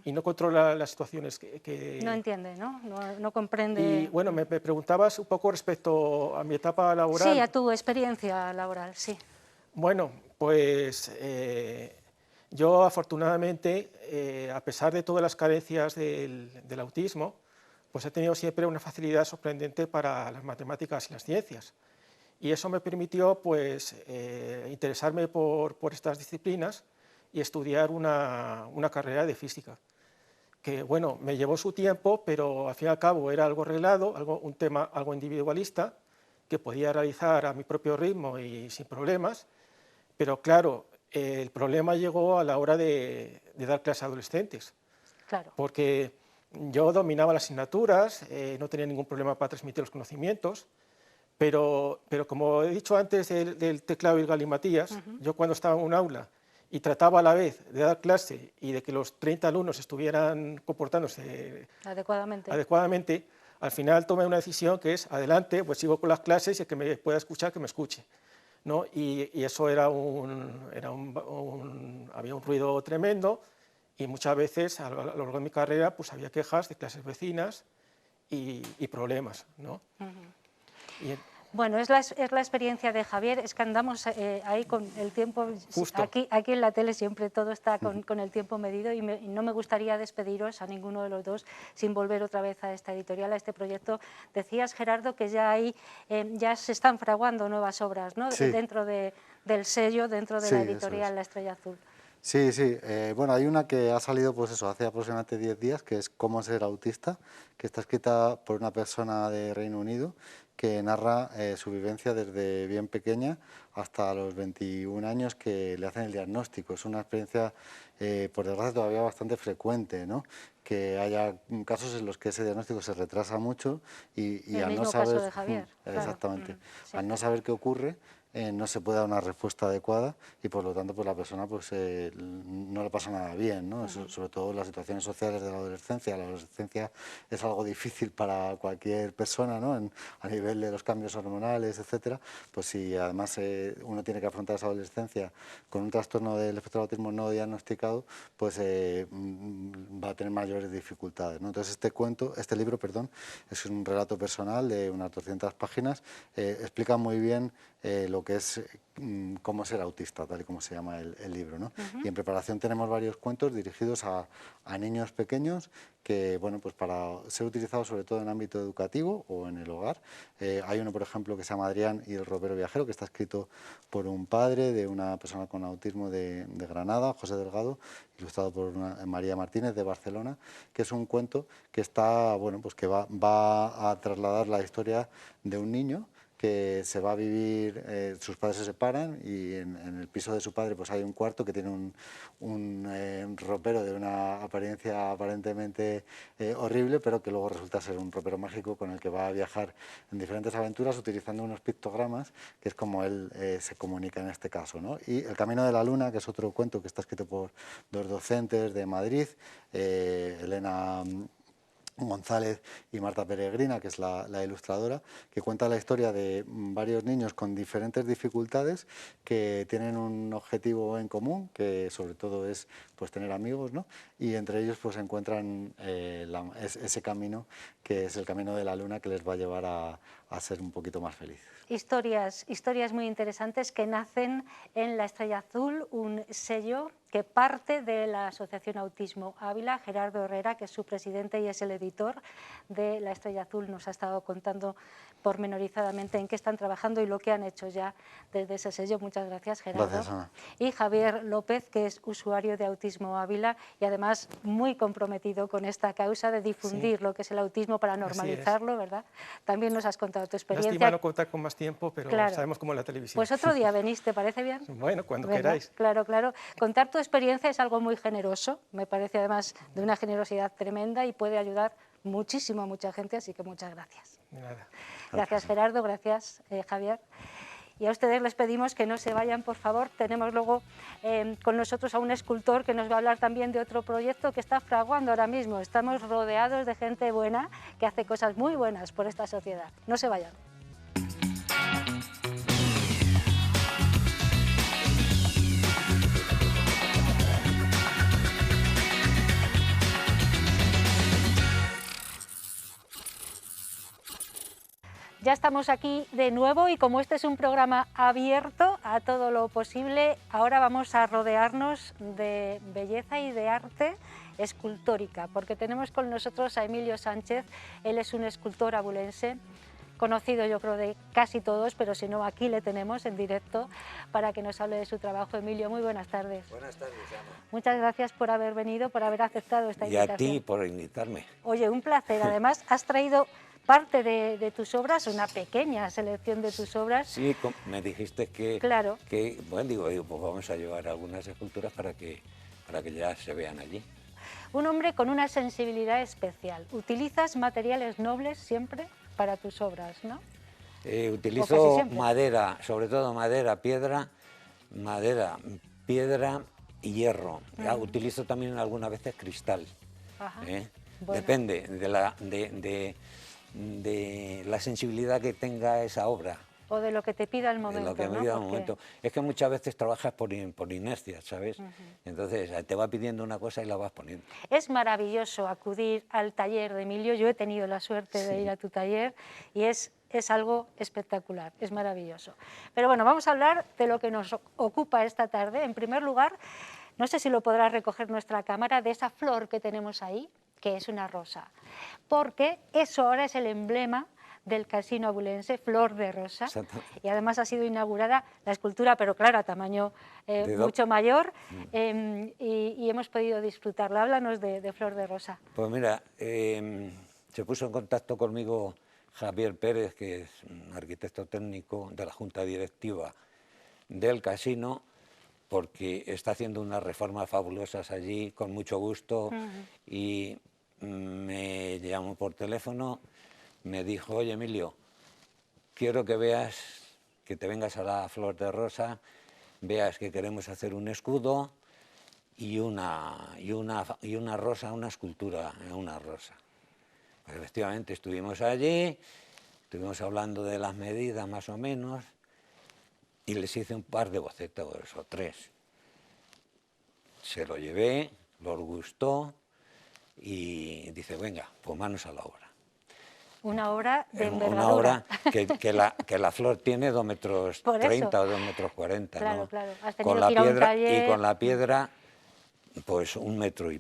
y no controla las situaciones que... No entiende, ¿no? No comprende. Y bueno, me preguntabas un poco respecto a mi etapa laboral. Sí, a tu experiencia laboral, sí. Bueno, pues yo afortunadamente, a pesar de todas las carencias del autismo, pues he tenido siempre una facilidad sorprendente para las matemáticas y las ciencias. Y eso me permitió pues, interesarme por estas disciplinas y estudiar una carrera de física, que bueno, me llevó su tiempo, pero al fin y al cabo era algo arreglado, un tema algo individualista, que podía realizar a mi propio ritmo y sin problemas, pero claro, el problema llegó a la hora de dar clases a adolescentes, Claro. porque yo dominaba las asignaturas, no tenía ningún problema para transmitir los conocimientos, pero como he dicho antes del teclado y el galimatías, yo cuando estaba en un aula y trataba a la vez de dar clase y de que los 30 alumnos estuvieran comportándose adecuadamente, al final tomé una decisión que es, adelante, pues sigo con las clases y el que me pueda escuchar, que me escuche, ¿no? Y eso había un ruido tremendo y muchas veces a lo largo de mi carrera pues había quejas de clases vecinas y problemas, ¿no? Bueno, es la experiencia de Javier, es que andamos ahí con el tiempo, aquí en la tele siempre todo está con el tiempo medido y no me gustaría despediros a ninguno de los dos sin volver otra vez a esta editorial, a este proyecto. Decías, Gerardo, que ya se están fraguando nuevas obras, ¿no? Sí. Dentro del sello, dentro de la editorial La Estrella Azul. Sí, sí. Bueno, hay una que ha salido pues eso, hace aproximadamente 10 días, que es Cómo ser autista, que está escrita por una persona de Reino Unido que narra su vivencia desde bien pequeña hasta los 21 años que le hacen el diagnóstico. Es una experiencia, por desgracia, todavía bastante frecuente, ¿no? Que haya casos en los que ese diagnóstico se retrasa mucho y al no saber... caso de Javier. Exactamente. Sí. Al no saber qué ocurre, no se puede dar una respuesta adecuada y por lo tanto pues la persona pues no le pasa nada bien, ¿no? Sobre todo en las situaciones sociales de la adolescencia. La adolescencia es algo difícil para cualquier persona, ¿no? A nivel de los cambios hormonales, etcétera. Pues si además uno tiene que afrontar esa adolescencia con un trastorno del espectro del autismo no diagnosticado, pues va a tener mayores dificultades, ¿no? Entonces este libro, es un relato personal de unas 200 páginas, explica muy bien lo que es cómo ser autista, tal y como se llama el libro, ¿no? Y en preparación tenemos varios cuentos dirigidos a niños pequeños que, bueno, pues para ser utilizados sobre todo en ámbito educativo o en el hogar. Hay uno, por ejemplo, que se llama Adrián y el ropero viajero, que está escrito por un padre de una persona con autismo de Granada, José Delgado, ilustrado por María Martínez de Barcelona, que es un cuento que está, bueno, pues que va a trasladar la historia de un niño que se va a vivir, sus padres se separan y en el piso de su padre pues hay un cuarto que tiene un ropero de una apariencia aparentemente horrible, pero que luego resulta ser un ropero mágico con el que va a viajar en diferentes aventuras utilizando unos pictogramas, que es como él se comunica en este caso, ¿no? Y El camino de la luna, que es otro cuento que está escrito por dos docentes de Madrid, Elena González y Marta Peregrina, que es la ilustradora, que cuenta la historia de varios niños con diferentes dificultades que tienen un objetivo en común, que sobre todo es pues tener amigos, ¿no? Y entre ellos pues encuentran ese camino que es el camino de la luna, que les va a llevar a ser un poquito más felices. Historias muy interesantes que nacen en La Estrella Azul, un sello que parte de la Asociación Autismo Ávila. Gerardo Herrera, que es su presidente y es el editor de La Estrella Azul, nos ha estado contando pormenorizadamente en qué están trabajando y lo que han hecho ya desde ese sello. Muchas gracias, Gerardo. Gracias, Ana. Y Javier López, que es usuario de Autismo Ávila y además muy comprometido con esta causa de difundir lo que es el autismo para normalizarlo, ¿verdad? También nos has contado tu experiencia. Lástima no contar con más tiempo, pero claro, sabemos cómo es la televisión. Pues otro día venís, ¿te parece bien? Bueno, cuando ¿verdad? queráis. Claro, claro. Contar tu experiencia es algo muy generoso, me parece además de una generosidad tremenda y puede ayudar muchísimo a mucha gente, así que muchas gracias. De nada. Gracias, Gerardo, gracias, Javier. Y a ustedes les pedimos que no se vayan, por favor. Tenemos luego con nosotros a un escultor que nos va a hablar también de otro proyecto que está fraguando ahora mismo. Estamos rodeados de gente buena que hace cosas muy buenas por esta sociedad. No se vayan. Ya estamos aquí de nuevo y como este es un programa abierto a todo lo posible, ahora vamos a rodearnos de belleza y de arte escultórica, porque tenemos con nosotros a Emilio Sánchez. Él es un escultor abulense, conocido yo creo de casi todos, pero si no aquí le tenemos en directo para que nos hable de su trabajo. Emilio, muy buenas tardes. Buenas tardes, Ana. Muchas gracias por haber venido, por haber aceptado esta invitación. Y a ti por invitarme. Oye, un placer. Además, has traído parte de tus obras, una pequeña selección de tus obras. Sí, me dijiste que, claro. Bueno, digo, pues vamos a llevar algunas esculturas para que ya se vean allí. Un hombre con una sensibilidad especial. ¿Utilizas materiales nobles siempre para tus obras, no? Utilizo madera, sobre todo madera, piedra y hierro. Utilizo también algunas veces cristal. Bueno. Depende de la sensibilidad que tenga esa obra. O de lo que te pida el momento. De lo que me pida el momento. Es que muchas veces trabajas por inercia, ¿sabes? Entonces te va pidiendo una cosa y la vas poniendo. Es maravilloso acudir al taller de Emilio. Yo he tenido la suerte de ir a tu taller y es algo espectacular, es maravilloso. Pero bueno, vamos a hablar de lo que nos ocupa esta tarde. En primer lugar, no sé si lo podrá recoger nuestra cámara, de esa flor que tenemos ahí, que es una rosa, porque eso ahora es el emblema del Casino Abulense, Flor de Rosa, y además ha sido inaugurada la escultura, pero claro, a tamaño mucho mayor, y hemos podido disfrutarla. Háblanos de Flor de Rosa. Pues mira, se puso en contacto conmigo Javier Pérez, que es un arquitecto técnico de la Junta Directiva del Casino, porque está haciendo unas reformas fabulosas allí, con mucho gusto, y me llamó por teléfono, me dijo: oye Emilio, quiero que veas, que te vengas a la Flor de Rosa, veas que queremos hacer un escudo y una rosa, una escultura, una rosa. Pues efectivamente estuvimos allí, estuvimos hablando de las medidas más o menos, y les hice un par de bocetos o tres. Se lo llevé, les gustó y dice: venga, pues manos a la obra. Una obra de envergadura. Una obra que la flor tiene 2,30 metros o 2,40 metros, claro, ¿no? Claro. Has Con la piedra, y con la piedra, pues 1,5 metros.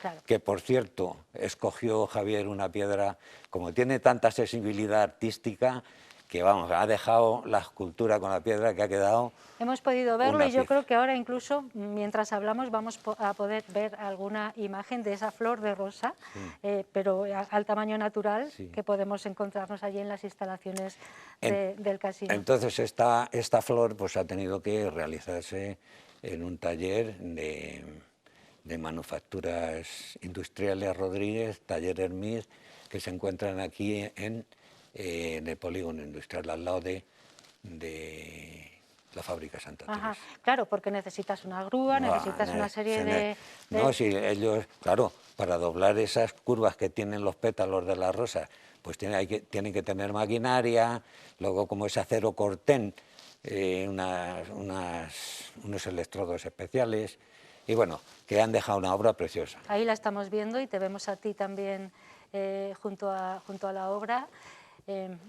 Claro. Que por cierto, escogió Javier una piedra, como tiene tanta sensibilidad artística, que vamos, ha dejado la escultura con la piedra que ha quedado. Hemos podido verlo y yo creo que ahora incluso, mientras hablamos, vamos a poder ver alguna imagen de esa flor de rosa, pero al tamaño natural, que podemos encontrarnos allí en las instalaciones del casino. Entonces esta flor pues ha tenido que realizarse en un taller de manufacturas industriales Rodríguez, taller Hermís, que se encuentran aquí en el polígono industrial, al lado de la fábrica Santa Teresa. Claro, porque necesitas una grúa, necesitas una serie de... No, sí, ellos, claro, para doblar esas curvas que tienen los pétalos de la rosa, pues tienen que tener maquinaria, luego como es acero cortén, unos electrodos especiales, y bueno, que han dejado una obra preciosa. Ahí la estamos viendo y te vemos a ti también junto a la obra.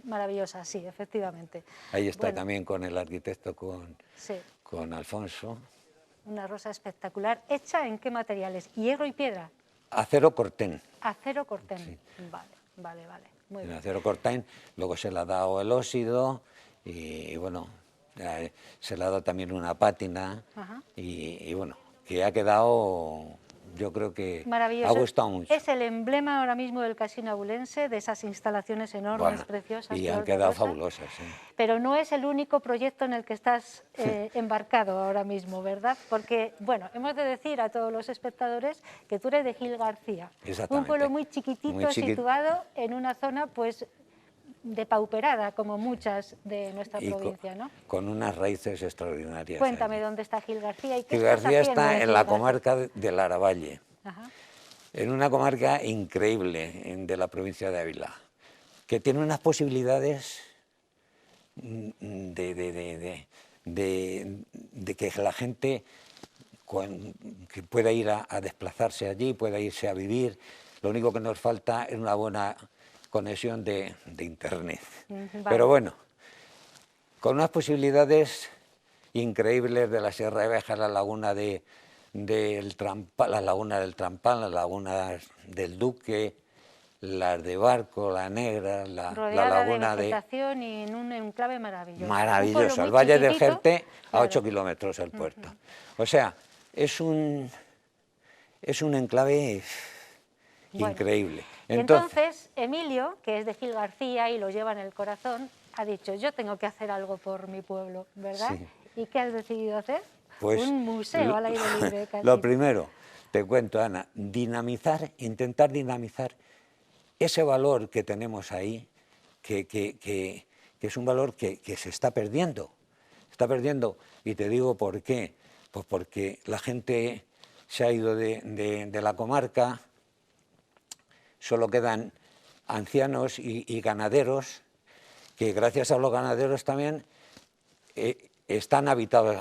Maravillosa, sí, efectivamente. Ahí está también con el arquitecto, con Alfonso. Una rosa espectacular. ¿Hecha en qué materiales? ¿Hierro y piedra? Acero cortén. Acero cortén, sí. Vale, muy bien. Acero cortén, luego se le ha dado el óxido y bueno, se le ha dado también una pátina y bueno, que ha quedado... Yo creo que ha gustado mucho. Es el emblema ahora mismo del Casino Abulense, de esas instalaciones enormes, preciosas. Y han quedado fabulosas. Sí. Pero no es el único proyecto en el que estás embarcado ahora mismo, ¿verdad? Porque, bueno, hemos de decir a todos los espectadores que tú eres de Gil García. Un pueblo muy chiquitito, situado en una zona, pues, depauperada como muchas de nuestra Y provincia, ¿no? con unas raíces extraordinarias. Cuéntame allí. dónde está Gil García y qué Gil estás García haciendo está Gil en la García. comarca del Aravalle, Ajá. en una comarca increíble de la provincia de Ávila, que tiene unas posibilidades de que la gente que pueda ir a desplazarse allí, pueda irse a vivir. Lo único que nos falta es una buena conexión de internet. Vale. Pero bueno, con unas posibilidades increíbles de la Sierra de Béjar, la laguna del Trampán, la laguna del Trampán, las lagunas del Duque, las de Barco, la Negra, la laguna de vegetación y en un enclave maravilloso. Maravilloso, el muy Valle del chiquitito, Jerte, a claro. 8 kilómetros del puerto. O sea, es un enclave Bueno, increíble. Y entonces Emilio, que es de Gil García y lo lleva en el corazón, ha dicho, yo tengo que hacer algo por mi pueblo, ¿verdad? Sí. ¿Y qué has decidido hacer? Pues, un museo al aire libre. Casi. Lo primero, te cuento, Ana, intentar dinamizar ese valor que tenemos ahí, que es un valor que se está perdiendo. Está perdiendo, y te digo por qué. Pues porque la gente se ha ido de la comarca, solo quedan ancianos y ganaderos, que gracias a los ganaderos también están habitados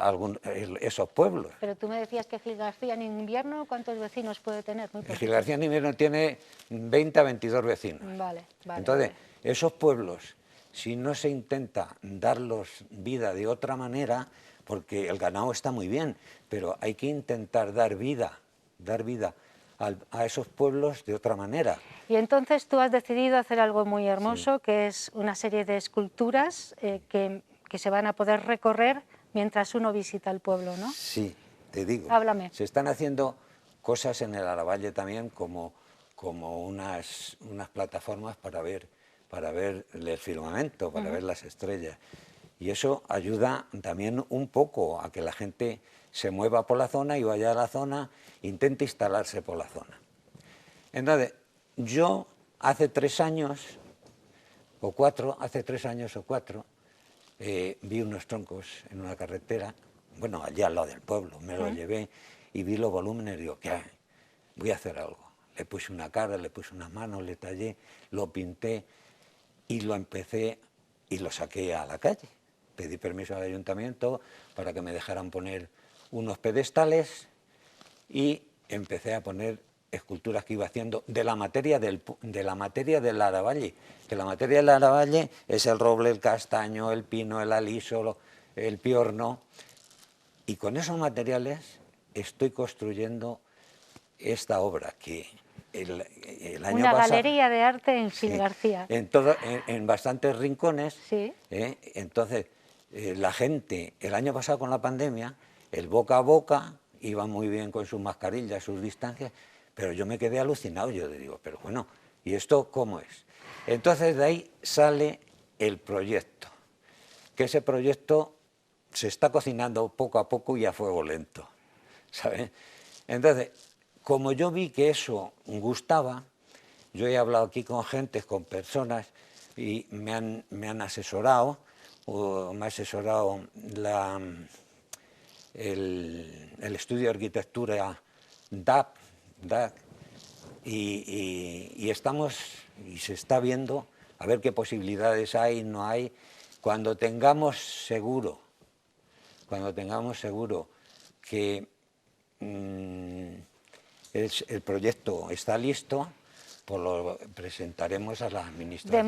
esos pueblos. Pero tú me decías que Gil García en invierno, ¿cuántos vecinos puede tener? Muy Gil García en invierno tiene 20 a 22 vecinos. Vale. Entonces, esos pueblos, si no se intenta darlos vida de otra manera, porque el ganado está muy bien, pero hay que intentar dar vida a esos pueblos de otra manera. Y entonces tú has decidido hacer algo muy hermoso, que es una serie de esculturas que se van a poder recorrer mientras uno visita el pueblo, ¿no? Sí, te digo. Háblame. Se están haciendo cosas en el Aravalle también, como unas plataformas para ver el firmamento, para ver las estrellas. Y eso ayuda también un poco a que la gente se mueva por la zona y vaya a la zona, intente instalarse por la zona. Entonces, yo hace 3 años o 4, vi unos troncos en una carretera, bueno, allí al lado del pueblo, me los llevé y vi los volúmenes y digo, ¿qué? Voy a hacer algo. Le puse una cara, le puse unas manos, le tallé, lo pinté y lo empecé y lo saqué a la calle. Pedí permiso al ayuntamiento para que me dejaran poner unos pedestales y empecé a poner esculturas que iba haciendo de la materia del Aravalle, que la materia del Aravalle es el roble, el castaño, el pino, el aliso, el piorno, y con esos materiales estoy construyendo esta obra que el año Una pasado... galería de arte en Gil Sí, García. en bastantes rincones. Sí. Entonces, la gente, el año pasado con la pandemia, el boca a boca iba muy bien con sus mascarillas, sus distancias, pero yo me quedé alucinado. Yo digo, pero bueno, ¿y esto cómo es? Entonces de ahí sale el proyecto, que ese proyecto se está cocinando poco a poco y a fuego lento, ¿sabes? Entonces, como yo vi que eso gustaba, yo he hablado aquí con gente, con personas, y me han asesorado, me ha asesorado el estudio de arquitectura DAC, y estamos, y se está viendo a ver qué posibilidades hay, no hay. Cuando tengamos seguro que el proyecto está listo, pues lo presentaremos a la administración.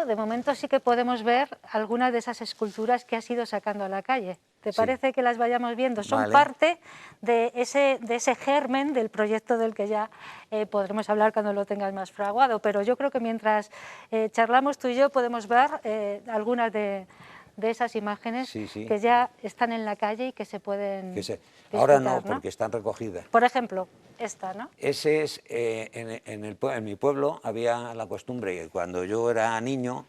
De momento sí que podemos ver algunas de esas esculturas que has ido sacando a la calle. ¿Te parece que las vayamos viendo? Son parte de ese germen del proyecto del que ya podremos hablar cuando lo tengas más fraguado, pero yo creo que mientras charlamos tú y yo podemos ver algunas de esas imágenes que ya están en la calle y que se pueden ahora no, porque están recogidas. Por ejemplo, esta, ¿no? Ese es, en mi pueblo había la costumbre que cuando yo era niño,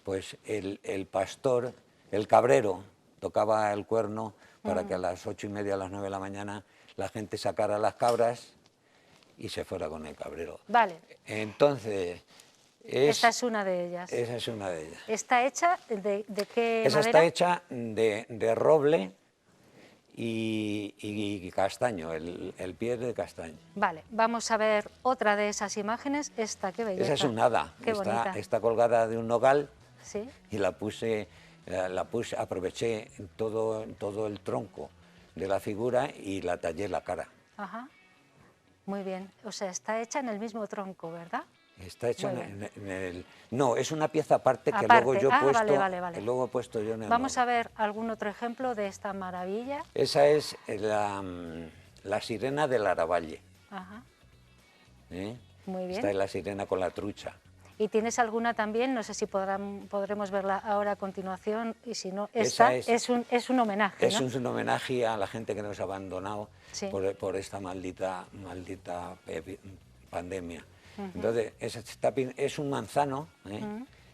pues el pastor, el cabrero, tocaba el cuerno para que a las 8:30, a las 9 de la mañana, la gente sacara las cabras y se fuera con el cabrero. Vale. Entonces, Esta es una de ellas. Esa es una de ellas. ¿Está hecha de qué Esa madera? está hecha de roble y castaño, el pie de castaño. Vale, vamos a ver otra de esas imágenes. Esta, qué belleza. Esa es un hada, Qué bonita. está colgada de un nogal Sí. y la puse, aproveché todo el tronco de la figura y la tallé la cara. Ajá. Muy bien. O sea, está hecha en el mismo tronco, ¿verdad? Está hecha Muy en el... No, es una pieza aparte que Aparte. luego yo he puesto, Vale. que luego he puesto yo en el Vamos nogal. a ver algún otro ejemplo de esta maravilla. Esa es la sirena del Aravalle. Ajá. ¿Eh? Muy bien. Esta es la sirena con la trucha. ¿Y tienes alguna también? No sé si podremos verla ahora a continuación, y si no, Esa esta es un homenaje, Es ¿no? un homenaje a la gente que nos ha abandonado Sí. por esta maldita pandemia. Entonces, es un manzano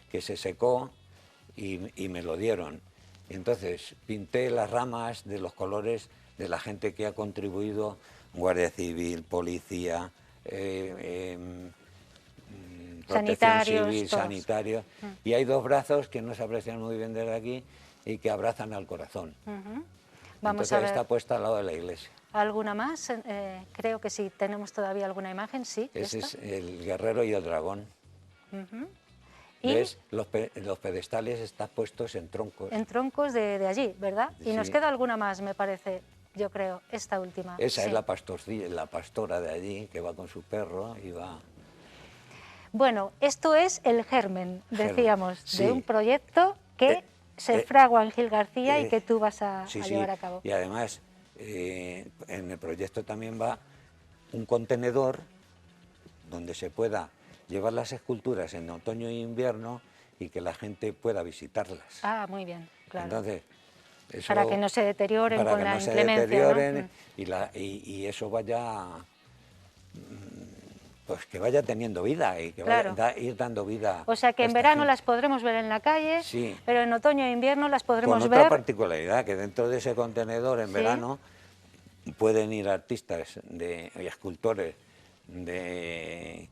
que se secó y me lo dieron. Entonces, pinté las ramas de los colores de la gente que ha contribuido, Guardia Civil, Policía, Protección Sanitarios, Civil, todos. sanitarios. Y hay dos brazos que no se aprecian muy bien desde aquí y que abrazan al corazón. Vamos Entonces, a ver está puesta al lado de la iglesia. alguna más. Creo que sí, tenemos todavía alguna imagen, sí. Ese esta. es el guerrero y el dragón. Y ¿Ves? Los pedestales están puestos en troncos. en troncos de allí, ¿verdad? Y nos Sí. queda alguna más, me parece, yo creo, esta última. Esa Sí. es la pastora de allí, que va con su perro y va... Bueno, esto es el germen, Germen, decíamos, sí. de un proyecto que se fragua en Gil García y que tú vas a Sí, llevar a cabo. Y además, en el proyecto también va un contenedor donde se pueda llevar las esculturas en otoño e invierno y que la gente pueda visitarlas. Ah, muy bien, claro. Entonces, eso, Para que no se deterioren para con que la no se inclemencia, deterioren ¿no? y eso vaya, pues que vaya teniendo vida y que Claro. vaya ir dando vida. O sea que a en esta verano gente. las podremos ver en la calle, Sí. pero en otoño e invierno las Con podremos otra ver. particularidad, que dentro de ese contenedor en Sí. verano pueden ir artistas y escultores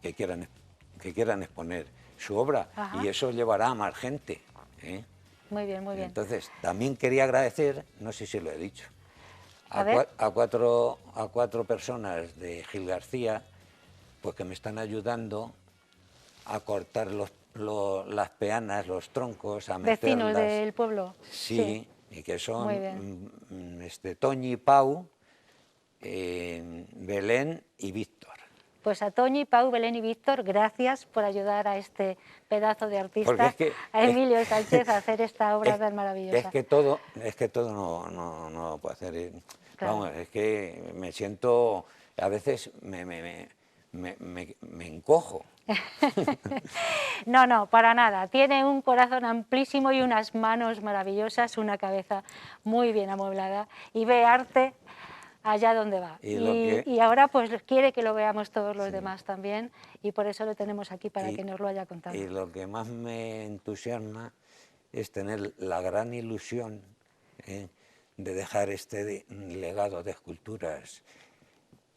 que quieran exponer su obra. Ajá. Y eso llevará a más gente. ¿Eh? Muy bien, muy bien. Entonces, también quería agradecer, no sé si lo he dicho, A ver. a cuatro personas de Gil García, pues que me están ayudando a cortar las peanas, los troncos, a Vecinos meterlas. del pueblo. Sí, y que Muy son bien. Toñi, Pau, Belén y Víctor. Pues a Toñi, Pau, Belén y Víctor, gracias por ayudar a este pedazo de Porque artista, es que- a Emilio Sánchez, a hacer esta obra tan maravillosa. Es que todo no lo puedo hacer. Claro. Vamos, es que me siento, a veces me encojo. No, para nada. Tiene un corazón amplísimo y unas manos maravillosas, una cabeza muy bien amueblada y ve arte allá donde va. Y ahora pues quiere que lo veamos todos los demás también y por eso lo tenemos aquí para que nos lo haya contado. Y lo que más me entusiasma es tener la gran ilusión de dejar este legado de esculturas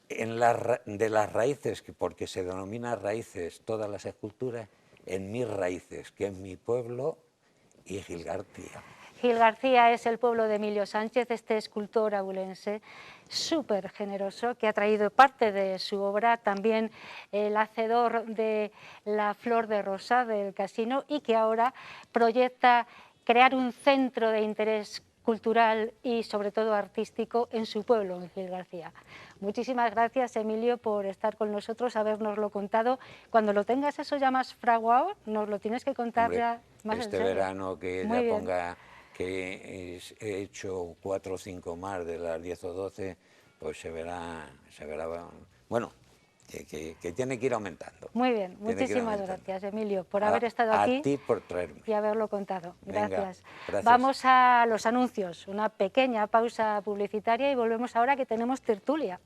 de las raíces, porque se denomina raíces todas las esculturas, en mis raíces, que es mi pueblo y Gil García. Gil García es el pueblo de Emilio Sánchez, este escultor abulense súper generoso que ha traído parte de su obra, también el hacedor de la Flor de Rosa del Casino y que ahora proyecta crear un centro de interés cultural y sobre todo artístico en su pueblo, en Gil García. Muchísimas gracias, Emilio, por estar con nosotros, habernoslo contado. Cuando lo tengas eso ya más fraguado, nos lo tienes que contar. Hombre, ya más este en serio. verano que Muy ya bien. ponga que he hecho 4 o 5 más de las 10 o 12, pues se verá, bueno, que tiene que ir aumentando. Muy bien, Tiene que ir muchísimas aumentando. gracias, Emilio, por haber estado aquí A ti por traerme. y haberlo contado. Venga, Gracias. gracias. Vamos a los anuncios, una pequeña pausa publicitaria y volvemos ahora que tenemos tertulia.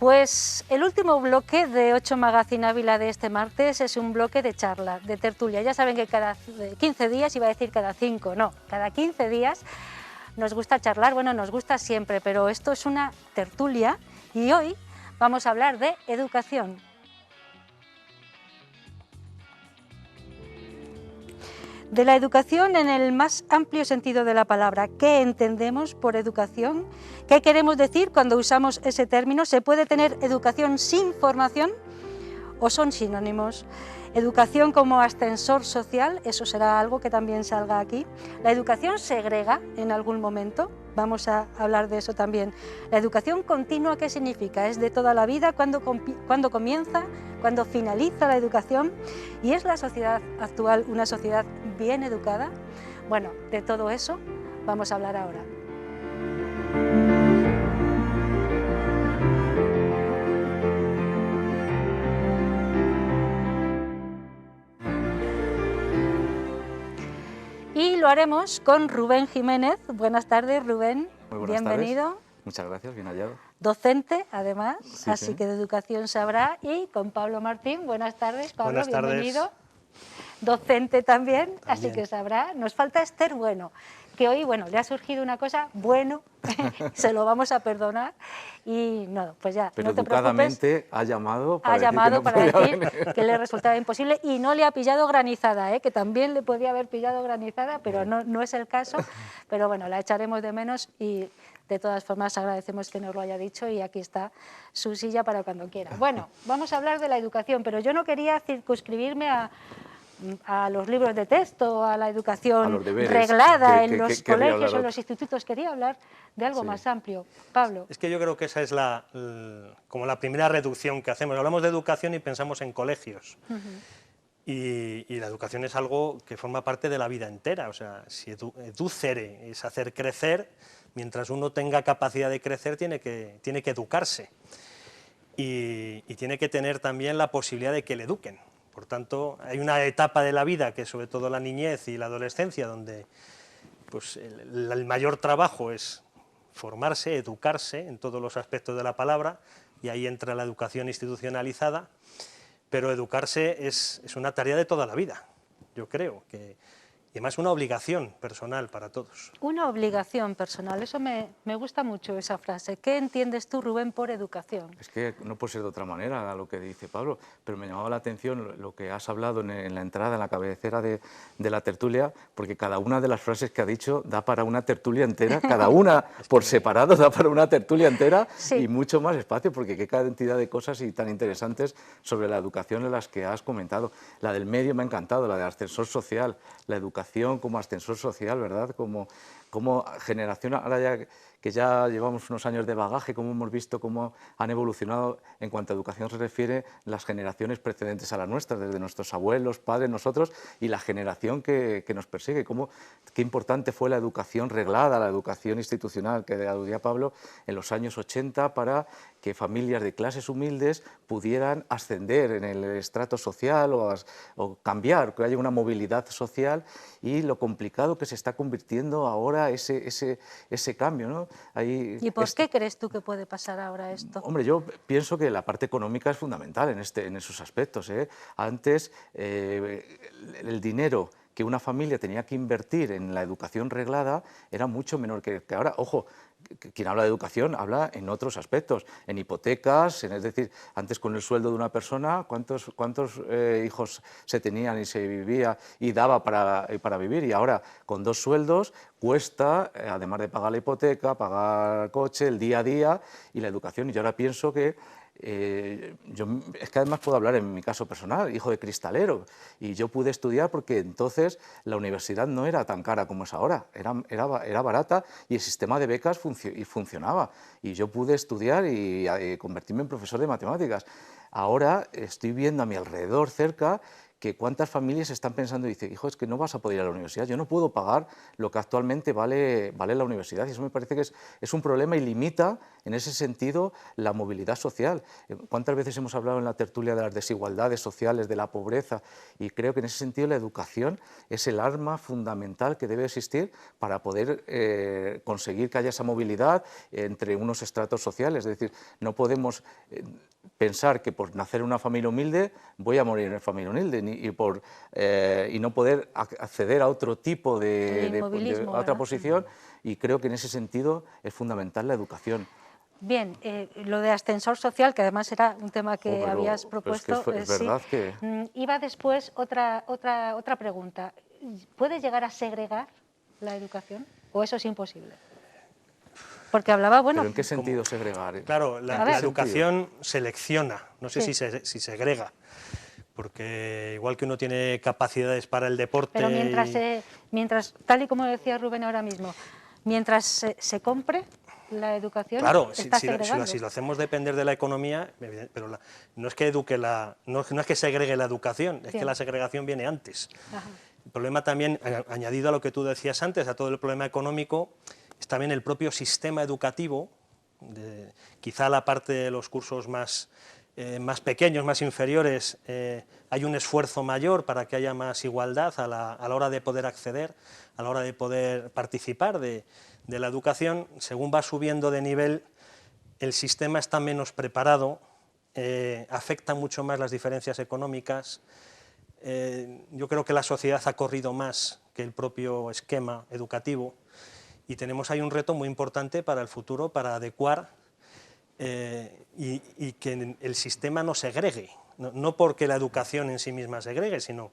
Pues el último bloque de 8 Magazine Ávila de este martes es un bloque de charla, de tertulia. Ya saben que cada 15 días, iba a decir cada 5, no, cada 15 días nos gusta charlar, bueno, nos gusta siempre, pero esto es una tertulia y hoy vamos a hablar de educación. De la educación en el más amplio sentido de la palabra. ¿Qué entendemos por educación? ¿Qué queremos decir cuando usamos ese término? ¿Se puede tener educación sin formación o son sinónimos? Educación como ascensor social, eso será algo que también salga aquí. La educación segrega en algún momento, vamos a hablar de eso también. La educación continua, ¿qué significa? Es de toda la vida, cuando comienza, cuando finaliza la educación, y es la sociedad actual una sociedad bien educada. Bueno, de todo eso vamos a hablar ahora. Y lo haremos con Rubén Jiménez. Buenas tardes, Rubén. Muy buenas bienvenido. Tardes. Muchas gracias, bien hallado. Docente, además, Sí, así sí. que de educación sabrá. Y con Pablo Martín. Buenas tardes, Pablo. Buenas tardes. Bienvenido. Docente también, así que sabrá. Nos falta Esther Bueno, que hoy, bueno, le ha surgido una cosa, bueno, se lo vamos a perdonar. Y no, pues ya, Pero no te educadamente preocupes. ha llamado Ha llamado para podía decir venir. que le resultaba imposible y no le ha pillado granizada, que también le podía haber pillado granizada, pero no es el caso. Pero bueno, la echaremos de menos y de todas formas agradecemos que nos lo haya dicho y aquí está su silla para cuando quiera. Bueno, vamos a hablar de la educación, pero yo no quería circunscribirme a los libros de texto, a la educación A los deberes. reglada Que en los querría hablar colegios o en otro. los institutos. Quería hablar de algo Sí. más amplio. Pablo. Es que yo creo que esa es como la primera reducción que hacemos. Hablamos de educación y pensamos en colegios. Y la educación es algo que forma parte de la vida entera. O sea, si educere es hacer crecer, mientras uno tenga capacidad de crecer tiene que educarse. Y tiene que tener también la posibilidad de que le eduquen. Por tanto, hay una etapa de la vida, que es sobre todo la niñez y la adolescencia, donde pues, el mayor trabajo es formarse, educarse en todos los aspectos de la palabra, y ahí entra la educación institucionalizada, pero educarse es una tarea de toda la vida, yo creo, y además una obligación personal para todos. Una obligación personal, eso me gusta mucho esa frase. ¿Qué entiendes tú, Rubén, por educación? Es que no puede ser de otra manera a lo que dice Pablo, pero me llamaba la atención lo que has hablado en la entrada, en la cabecera de la tertulia, porque cada una de las frases que ha dicho da para una tertulia entera, cada una por separado da para una tertulia entera. Sí. Y mucho más espacio, porque qué cantidad de cosas y tan interesantes sobre la educación en las que has comentado. La del medio me ha encantado, la del ascensor social, la educación como ascensor social, ¿verdad? Como generación, ahora ya que ya llevamos unos años de bagaje, como hemos visto cómo han evolucionado en cuanto a educación se refiere las generaciones precedentes a las nuestras, desde nuestros abuelos, padres, nosotros, y la generación que nos persigue. Qué importante fue la educación reglada, la educación institucional que aludía Pablo en los años 80 para que familias de clases humildes pudieran ascender en el estrato social o cambiar, que haya una movilidad social, y lo complicado que se está convirtiendo ahora ese cambio, ¿no? ¿Y por qué crees tú que puede pasar ahora esto? Hombre, yo pienso que la parte económica es fundamental en esos aspectos, ¿eh? Antes, el dinero que una familia tenía que invertir en la educación reglada era mucho menor que ahora. Ojo, quien habla de educación habla en otros aspectos, en hipotecas, es decir, antes con el sueldo de una persona, ¿cuántos hijos se tenían y se vivía y daba para vivir? Y ahora, con 2 sueldos, cuesta, además de pagar la hipoteca, pagar el coche, el día a día y la educación. Y yo ahora pienso que es que además puedo hablar en mi caso personal, hijo de cristalero, y yo pude estudiar porque entonces la universidad no era tan cara como es ahora, era barata y el sistema de becas funcionaba, y yo pude estudiar y convertirme en profesor de matemáticas. Ahora estoy viendo a mi alrededor cerca que cuántas familias están pensando y dicen, hijo, es que no vas a poder ir a la universidad, yo no puedo pagar lo que actualmente vale la universidad, y eso me parece que es un problema y limita en ese sentido la movilidad social. ¿Cuántas veces hemos hablado en la tertulia de las desigualdades sociales, de la pobreza? Y creo que en ese sentido la educación es el arma fundamental que debe existir para poder conseguir que haya esa movilidad entre unos estratos sociales. Es decir, no podemos pensar que por nacer en una familia humilde voy a morir en familia humilde y no poder acceder a otro tipo de a otra posición, y creo que en ese sentido es fundamental la educación. Bien, lo de ascensor social, que además era un tema que habías propuesto, es verdad que... Iba después otra pregunta. ¿Puede llegar a segregar la educación o eso es imposible? Porque hablaba, bueno... ¿Pero en qué sentido segregar? Claro, la educación selecciona, no sé si segrega, porque igual que uno tiene capacidades para el deporte... Pero mientras tal y como decía Rubén ahora mismo, mientras se compre la educación, claro, está segregando. si lo hacemos depender de la economía, pero no es que no es que segregue la educación, es que la segregación viene antes. Ajá. El problema también, añadido a lo que tú decías antes, a todo el problema económico, es también el propio sistema educativo, quizá la parte de los cursos más pequeños, más inferiores, hay un esfuerzo mayor para que haya más igualdad a la hora de poder acceder, a la hora de poder participar de la educación. Según va subiendo de nivel, el sistema está menos preparado, afecta mucho más las diferencias económicas. Yo creo que la sociedad ha corrido más que el propio esquema educativo y tenemos ahí un reto muy importante para el futuro, para adecuar y que el sistema no segregue, no porque la educación en sí misma segregue, sino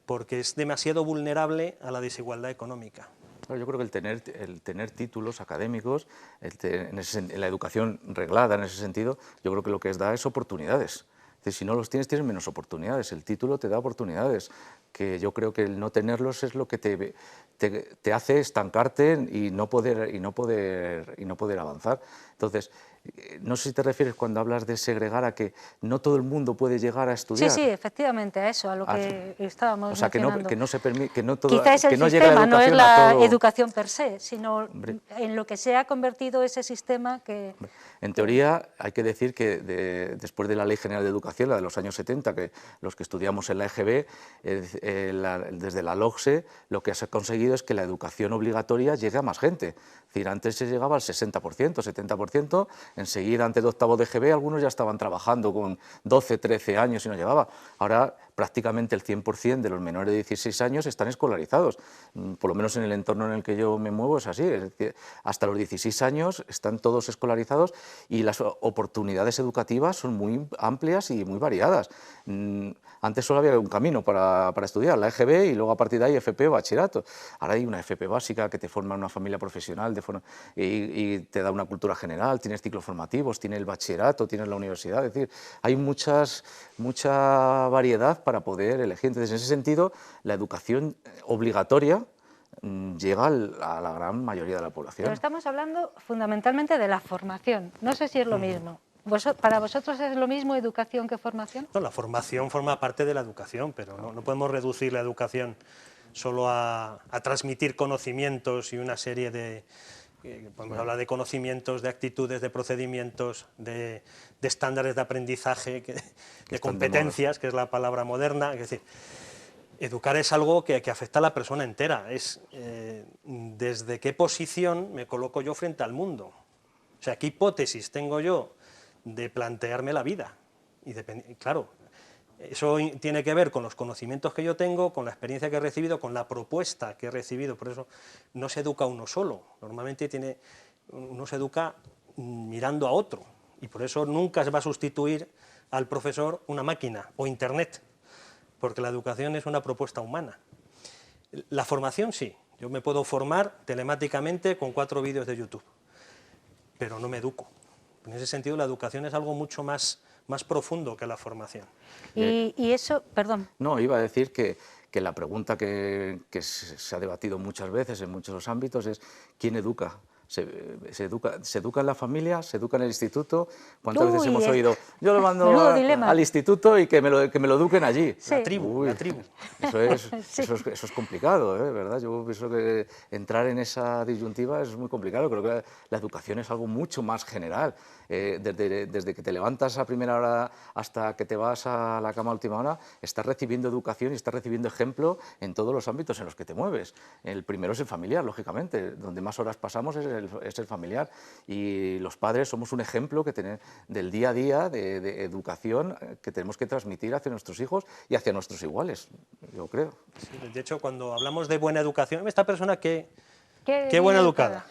porque es demasiado vulnerable a la desigualdad económica. Yo creo que el tener títulos académicos, en la educación reglada en ese sentido, yo creo que lo que da es oportunidades. Es decir, si no los tienes, tienes menos oportunidades. El título te da oportunidades, que yo creo que el no tenerlos es lo que te hace estancarte y no poder avanzar. Entonces, no sé si te refieres cuando hablas de segregar a que no todo el mundo puede llegar a estudiar. Sí, efectivamente, a eso, a lo que estábamos mencionando. Que no se permite, que no todo, quizá es el sistema, no es la educación per se, sino en lo que se ha convertido ese sistema que... En teoría, hay que decir que después de la Ley General de Educación, la de los años 70, que los que estudiamos en la EGB, desde la LOGSE, lo que se ha conseguido es que la educación obligatoria llegue a más gente. Es decir, antes se llegaba al 60%, 70%, enseguida antes de octavo de EGB algunos ya estaban trabajando con 12, 13 años y no llegaba. Ahora prácticamente el 100% de los menores de 16 años están escolarizados, por lo menos en el entorno en el que yo me muevo es así, es decir, hasta los 16 años están todos escolarizados y las oportunidades educativas son muy amplias y muy variadas. Antes solo había un camino para estudiar, la EGB, y luego a partir de ahí FP o bachillerato. Ahora hay una FP básica que te forma en una familia profesional y te da una cultura general, tienes ciclos formativos, tienes el bachillerato, tienes la universidad, es decir, hay mucha variedad para poder elegir. Entonces, en ese sentido, la educación obligatoria llega a la gran mayoría de la población. Pero estamos hablando fundamentalmente de la formación, no sé si es lo mismo. ¿Para vosotros es lo mismo educación que formación? No, la formación forma parte de la educación, pero no podemos reducir la educación solo a transmitir conocimientos y una serie de... podemos hablar de conocimientos, de actitudes, de procedimientos, de estándares de aprendizaje, de competencias, que es la palabra moderna. Es decir, educar es algo que afecta a la persona entera, es desde qué posición me coloco yo frente al mundo. O sea, qué hipótesis tengo yo de plantearme la vida. Y claro, eso tiene que ver con los conocimientos que yo tengo, con la experiencia que he recibido, con la propuesta que he recibido. Por eso no se educa uno solo, normalmente uno se educa mirando a otro, y por eso nunca se va a sustituir al profesor una máquina o internet, porque la educación es una propuesta humana. La formación sí, yo me puedo formar telemáticamente con 4 vídeos de YouTube, pero no me educo. En ese sentido, la educación es algo mucho más profundo que la formación. Y eso, perdón. No, iba a decir que la pregunta que se ha debatido muchas veces en muchos ámbitos es ¿quién educa? Se educa en la familia, se educa en el instituto. ¿Cuántas veces hemos Uy, oído? Yo lo mando menudo dilema. al instituto y que me lo eduquen allí. Sí. La tribu, Uy, la tribu. Eso es complicado, ¿verdad? Yo pienso que entrar en esa disyuntiva es muy complicado. Creo que la educación es algo mucho más general. Desde que te levantas a primera hora hasta que te vas a la cama a última hora, estás recibiendo educación y estás recibiendo ejemplo en todos los ámbitos en los que te mueves. El primero es el familiar, lógicamente. Donde más horas pasamos es el familiar. Y los padres somos un ejemplo del día a día de educación que tenemos que transmitir hacia nuestros hijos y hacia nuestros iguales, yo creo. Sí, de hecho, cuando hablamos de buena educación, esta persona qué Qué buena bien educada.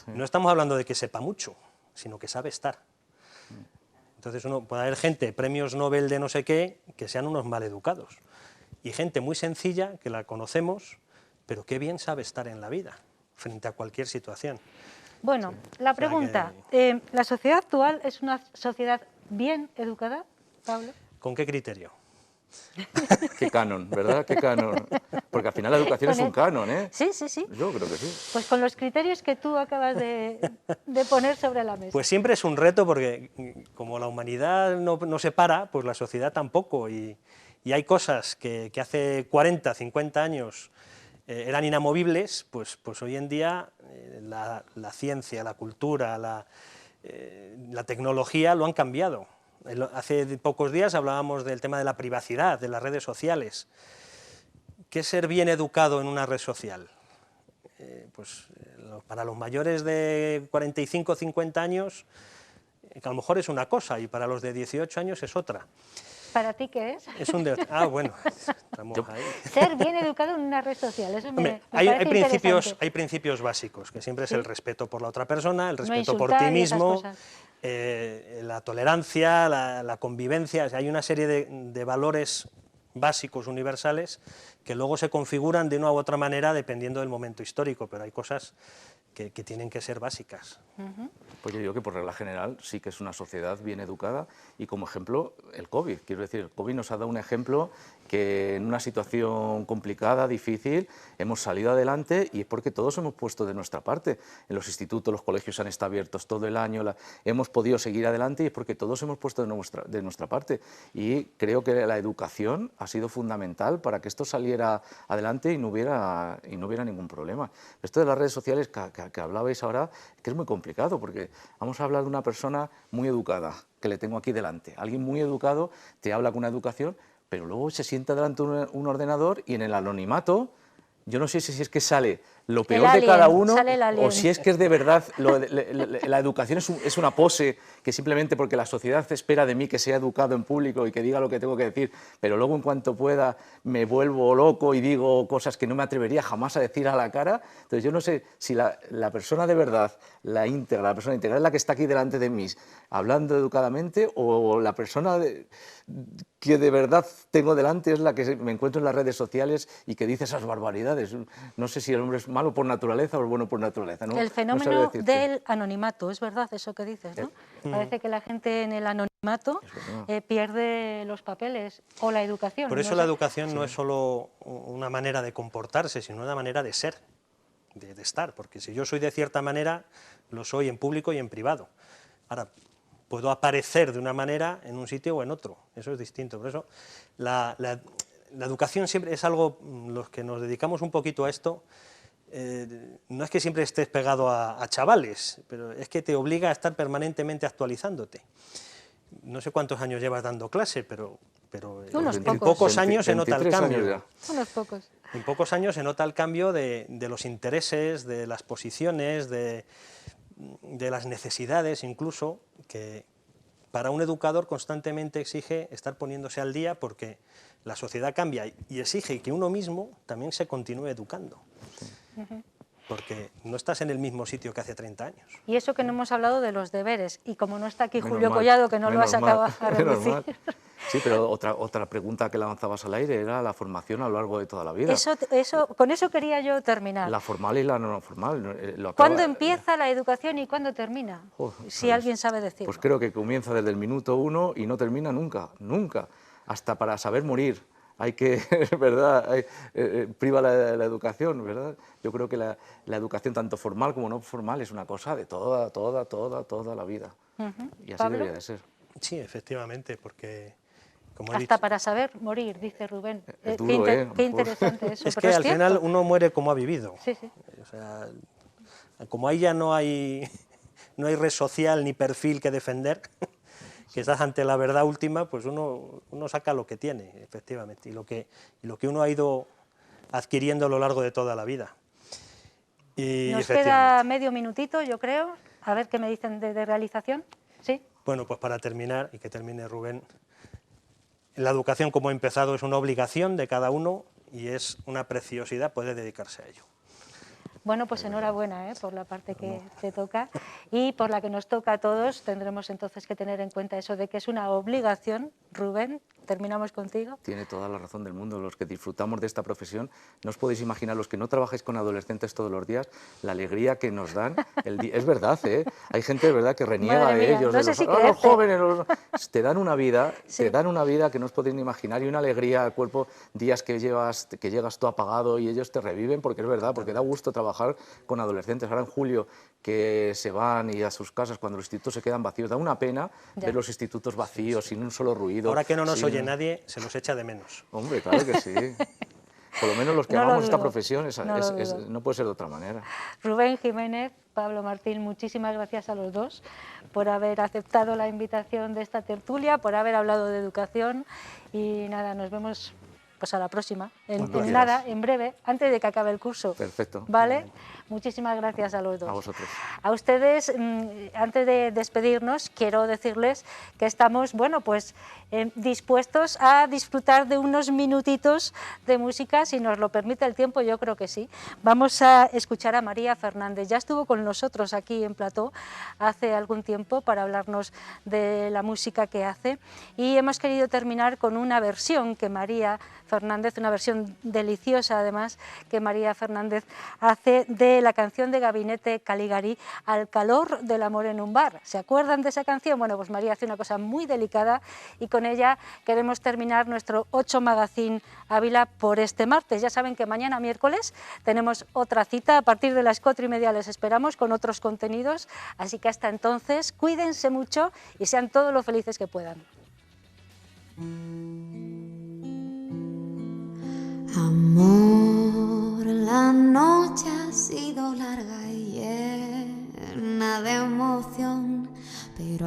No estamos hablando de que sepa mucho, sino que sabe estar. Entonces puede haber gente, premios Nobel de no sé qué, que sean unos maleducados. Y gente muy sencilla, que la conocemos, pero qué bien sabe estar en la vida, frente a cualquier situación. Bueno, la pregunta, ¿la sociedad actual es una sociedad bien educada, Pablo? ¿Con qué criterio? Qué canon, ¿verdad? Qué canon. Porque al final la educación es un canon, ¿eh? Sí, sí, sí. Yo creo que sí. Pues con los criterios que tú acabas de poner sobre la mesa. Pues siempre es un reto porque como la humanidad no se para, pues la sociedad tampoco. Y hay cosas que hace 40, 50 años eran inamovibles, pues hoy en día la ciencia, la cultura, la tecnología lo han cambiado. Hace pocos días hablábamos del tema de la privacidad, de las redes sociales. ¿Qué es ser bien educado en una red social? Para los mayores de 45 o 50 años, que a lo mejor es una cosa, y para los de 18 años es otra. ¿Para ti qué es? Es un debate. Ah, bueno, estamos ahí. Ser bien educado en una red social, eso Hombre, me parece interesante. hay principios básicos, que siempre es el respeto por la otra persona, el No respeto por ti insultar y esas mismo, cosas. la tolerancia, la convivencia. O sea, hay una serie de valores básicos, universales, que luego se configuran de una u otra manera dependiendo del momento histórico, pero hay cosas que tienen que ser básicas. Pues yo digo que por regla general sí que es una sociedad bien educada y como ejemplo el COVID. Quiero decir, el COVID nos ha dado un ejemplo que en una situación complicada, difícil, hemos salido adelante y es porque todos hemos puesto de nuestra parte. En los institutos, los colegios han estado abiertos todo el año, hemos podido seguir adelante y es porque todos hemos puesto de nuestra parte. Y creo que la educación ha sido fundamental para que esto saliera adelante y no hubiera ningún problema. Esto de las redes sociales que hablabais ahora, que es muy complicado, porque vamos a hablar de una persona muy educada, que le tengo aquí delante. Alguien muy educado te habla con una educación, pero luego se sienta delante de un ordenador y en el anonimato, yo no sé si es que sale lo peor de cada uno o si es que es de verdad, la educación es una pose que simplemente porque la sociedad espera de mí que sea educado en público y que diga lo que tengo que decir, pero luego en cuanto pueda me vuelvo loco y digo cosas que no me atrevería jamás a decir a la cara. Entonces yo no sé si la persona de verdad, la persona íntegra es la que está aquí delante de mí hablando educadamente o la persona que de verdad tengo delante es la que me encuentro en las redes sociales y que dice esas barbaridades. No sé si el hombre es malo por naturaleza o es bueno por naturaleza. ¿No? El fenómeno no sabría decirte. del anonimato, es verdad eso que dices, ¿no? Parece que la gente en el anonimato pierde los papeles o la educación. Por eso la educación no es solo una manera de comportarse, sino una manera de ser, de estar, porque si yo soy de cierta manera, lo soy en público y en privado. Ahora, puedo aparecer de una manera en un sitio o en otro, eso es distinto. Por eso la educación siempre es algo, los que nos dedicamos un poquito a esto, no es que siempre estés pegado a chavales, pero es que te obliga a estar permanentemente actualizándote. No sé cuántos años llevas dando clase, pero en pocos años se nota el cambio. Unos pocos. En pocos años se nota el cambio de los intereses, de las posiciones, de las necesidades incluso, que para un educador constantemente exige estar poniéndose al día porque la sociedad cambia y exige que uno mismo también se continúe educando. Porque no estás en el mismo sitio que hace 30 años. Y eso que no hemos hablado de los deberes, y como no está aquí Menos Julio mal, Collado, que no lo has menos acabado mal, a menos reducir. mal. Sí, pero otra pregunta que lanzabas al aire era la formación a lo largo de toda la vida. Con eso quería yo terminar. La formal y la no formal. ¿Cuándo empieza la educación y cuándo termina? Si pues, alguien sabe decirlo. Pues creo que comienza desde el minuto 1 y no termina nunca, nunca. Hasta para saber morir. hay que, ¿verdad? Priva la educación, ¿verdad? Yo creo que la educación, tanto formal como no formal, es una cosa de toda la vida. Y así ¿Pablo? debería de ser. Sí, efectivamente, porque, como he Hasta dicho, para saber morir, dice Rubén. Es duro, Qué interesante eso. es pero que al cierto. final uno muere como ha vivido. Sí, sí. O sea, como ahí ya no hay red social ni perfil que defender, que estás ante la verdad última, pues uno saca lo que tiene, efectivamente, y lo que uno ha ido adquiriendo a lo largo de toda la vida. Y Nos efectivamente. queda medio minutito, yo creo. A ver qué me dicen de realización. ¿Sí? Bueno, pues para terminar, y que termine Rubén, la educación, como he empezado, es una obligación de cada uno y es una preciosidad poder dedicarse a ello. Bueno, pues enhorabuena por la parte que te toca y por la que nos toca a todos. Tendremos entonces que tener en cuenta eso de que es una obligación. Rubén, terminamos contigo. Tiene toda la razón del mundo. Los que disfrutamos de esta profesión, no os podéis imaginar, los que no trabajáis con adolescentes todos los días, la alegría que nos dan. Es verdad, ¿eh? Hay gente, ¿verdad?, que reniega Madre de mía, ellos, no de sé los, si los creerte. jóvenes. Te dan una vida, Sí. te dan una vida que no os podéis ni imaginar, y una alegría al cuerpo, días que llegas tú apagado y ellos te reviven, porque es verdad, porque da gusto trabajar con adolescentes. Ahora en julio, que se van y a sus casas cuando los institutos se quedan vacíos, da una pena Ya. ver los institutos vacíos, sin un solo ruido. Ahora que no nos sin- oye nadie, se nos echa de menos. Hombre, claro que sí. Por lo menos los que No lo amamos esta dudo, profesión, no lo dudo. no puede ser de otra manera. Rubén Jiménez, Pablo Martín, muchísimas gracias a los dos por haber aceptado la invitación de esta tertulia, por haber hablado de educación y nada, nos vemos pues a la próxima, Cuando en quieras. nada, en breve, antes de que acabe el curso. Perfecto. ¿Vale? Muchísimas gracias a los dos. A vosotros. A ustedes, antes de despedirnos, quiero decirles que estamos, bueno, pues dispuestos a disfrutar de unos minutitos de música, si nos lo permite el tiempo, yo creo que sí. Vamos a escuchar a María Fernández. Ya estuvo con nosotros aquí en Plató hace algún tiempo para hablarnos de la música que hace y hemos querido terminar con una versión que María Fernández, una versión deliciosa además, que María Fernández hace de la canción de Gabinete Caligari, Al calor del amor en un bar. ¿Se acuerdan de esa canción? Bueno, pues María hace una cosa muy delicada y con ella queremos terminar nuestro 8 Magazine Ávila por este martes. Ya saben que mañana miércoles tenemos otra cita, a partir de las 4:30 les esperamos con otros contenidos, así que hasta entonces cuídense mucho y sean todos lo felices que puedan. Amor, la noche ha sido larga y llena de emoción, pero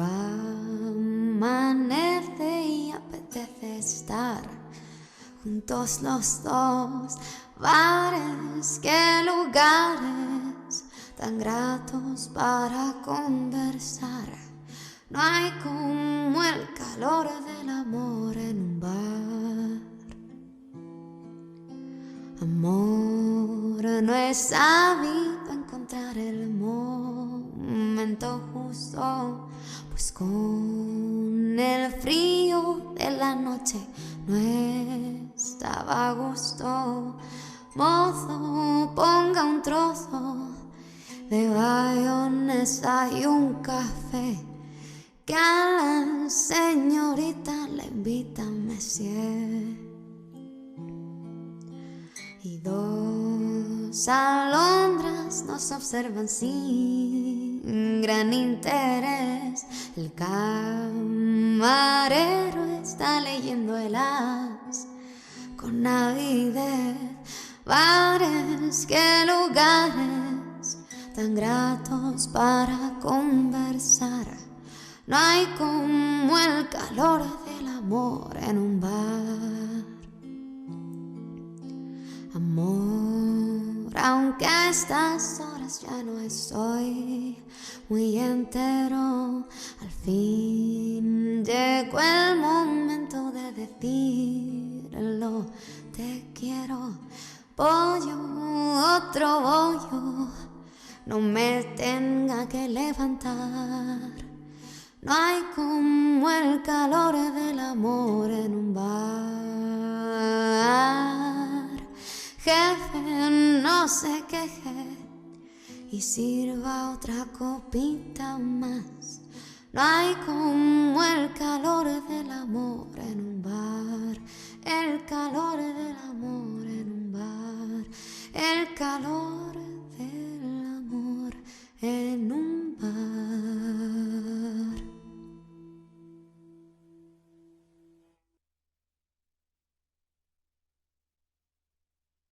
amanece y apetece estar juntos los dos. Bares, qué lugares tan gratos para conversar. No hay como el calor del amor en un bar. Amor, no es sabido encontrar el momento justo, pues con el frío de la noche no estaba a gusto. Mozo, ponga un trozo de bayonesa y un café, que a la señorita le invita Messier. Y dos alondras nos observan sin gran interés. El camarero está leyendo el as con avidez. Bares, qué lugares tan gratos para conversar. No hay como el calor del amor en un bar. Amor, aunque a estas horas ya no estoy muy entero, al fin llegó el momento de decirlo. Te quiero, pollo, otro bollo, no me tenga que levantar. No hay como el calor del amor en un bar. Jefe, no se queje y sirva otra copita más. No hay como el calor del amor en un bar. el calor del amor en un bar, el calor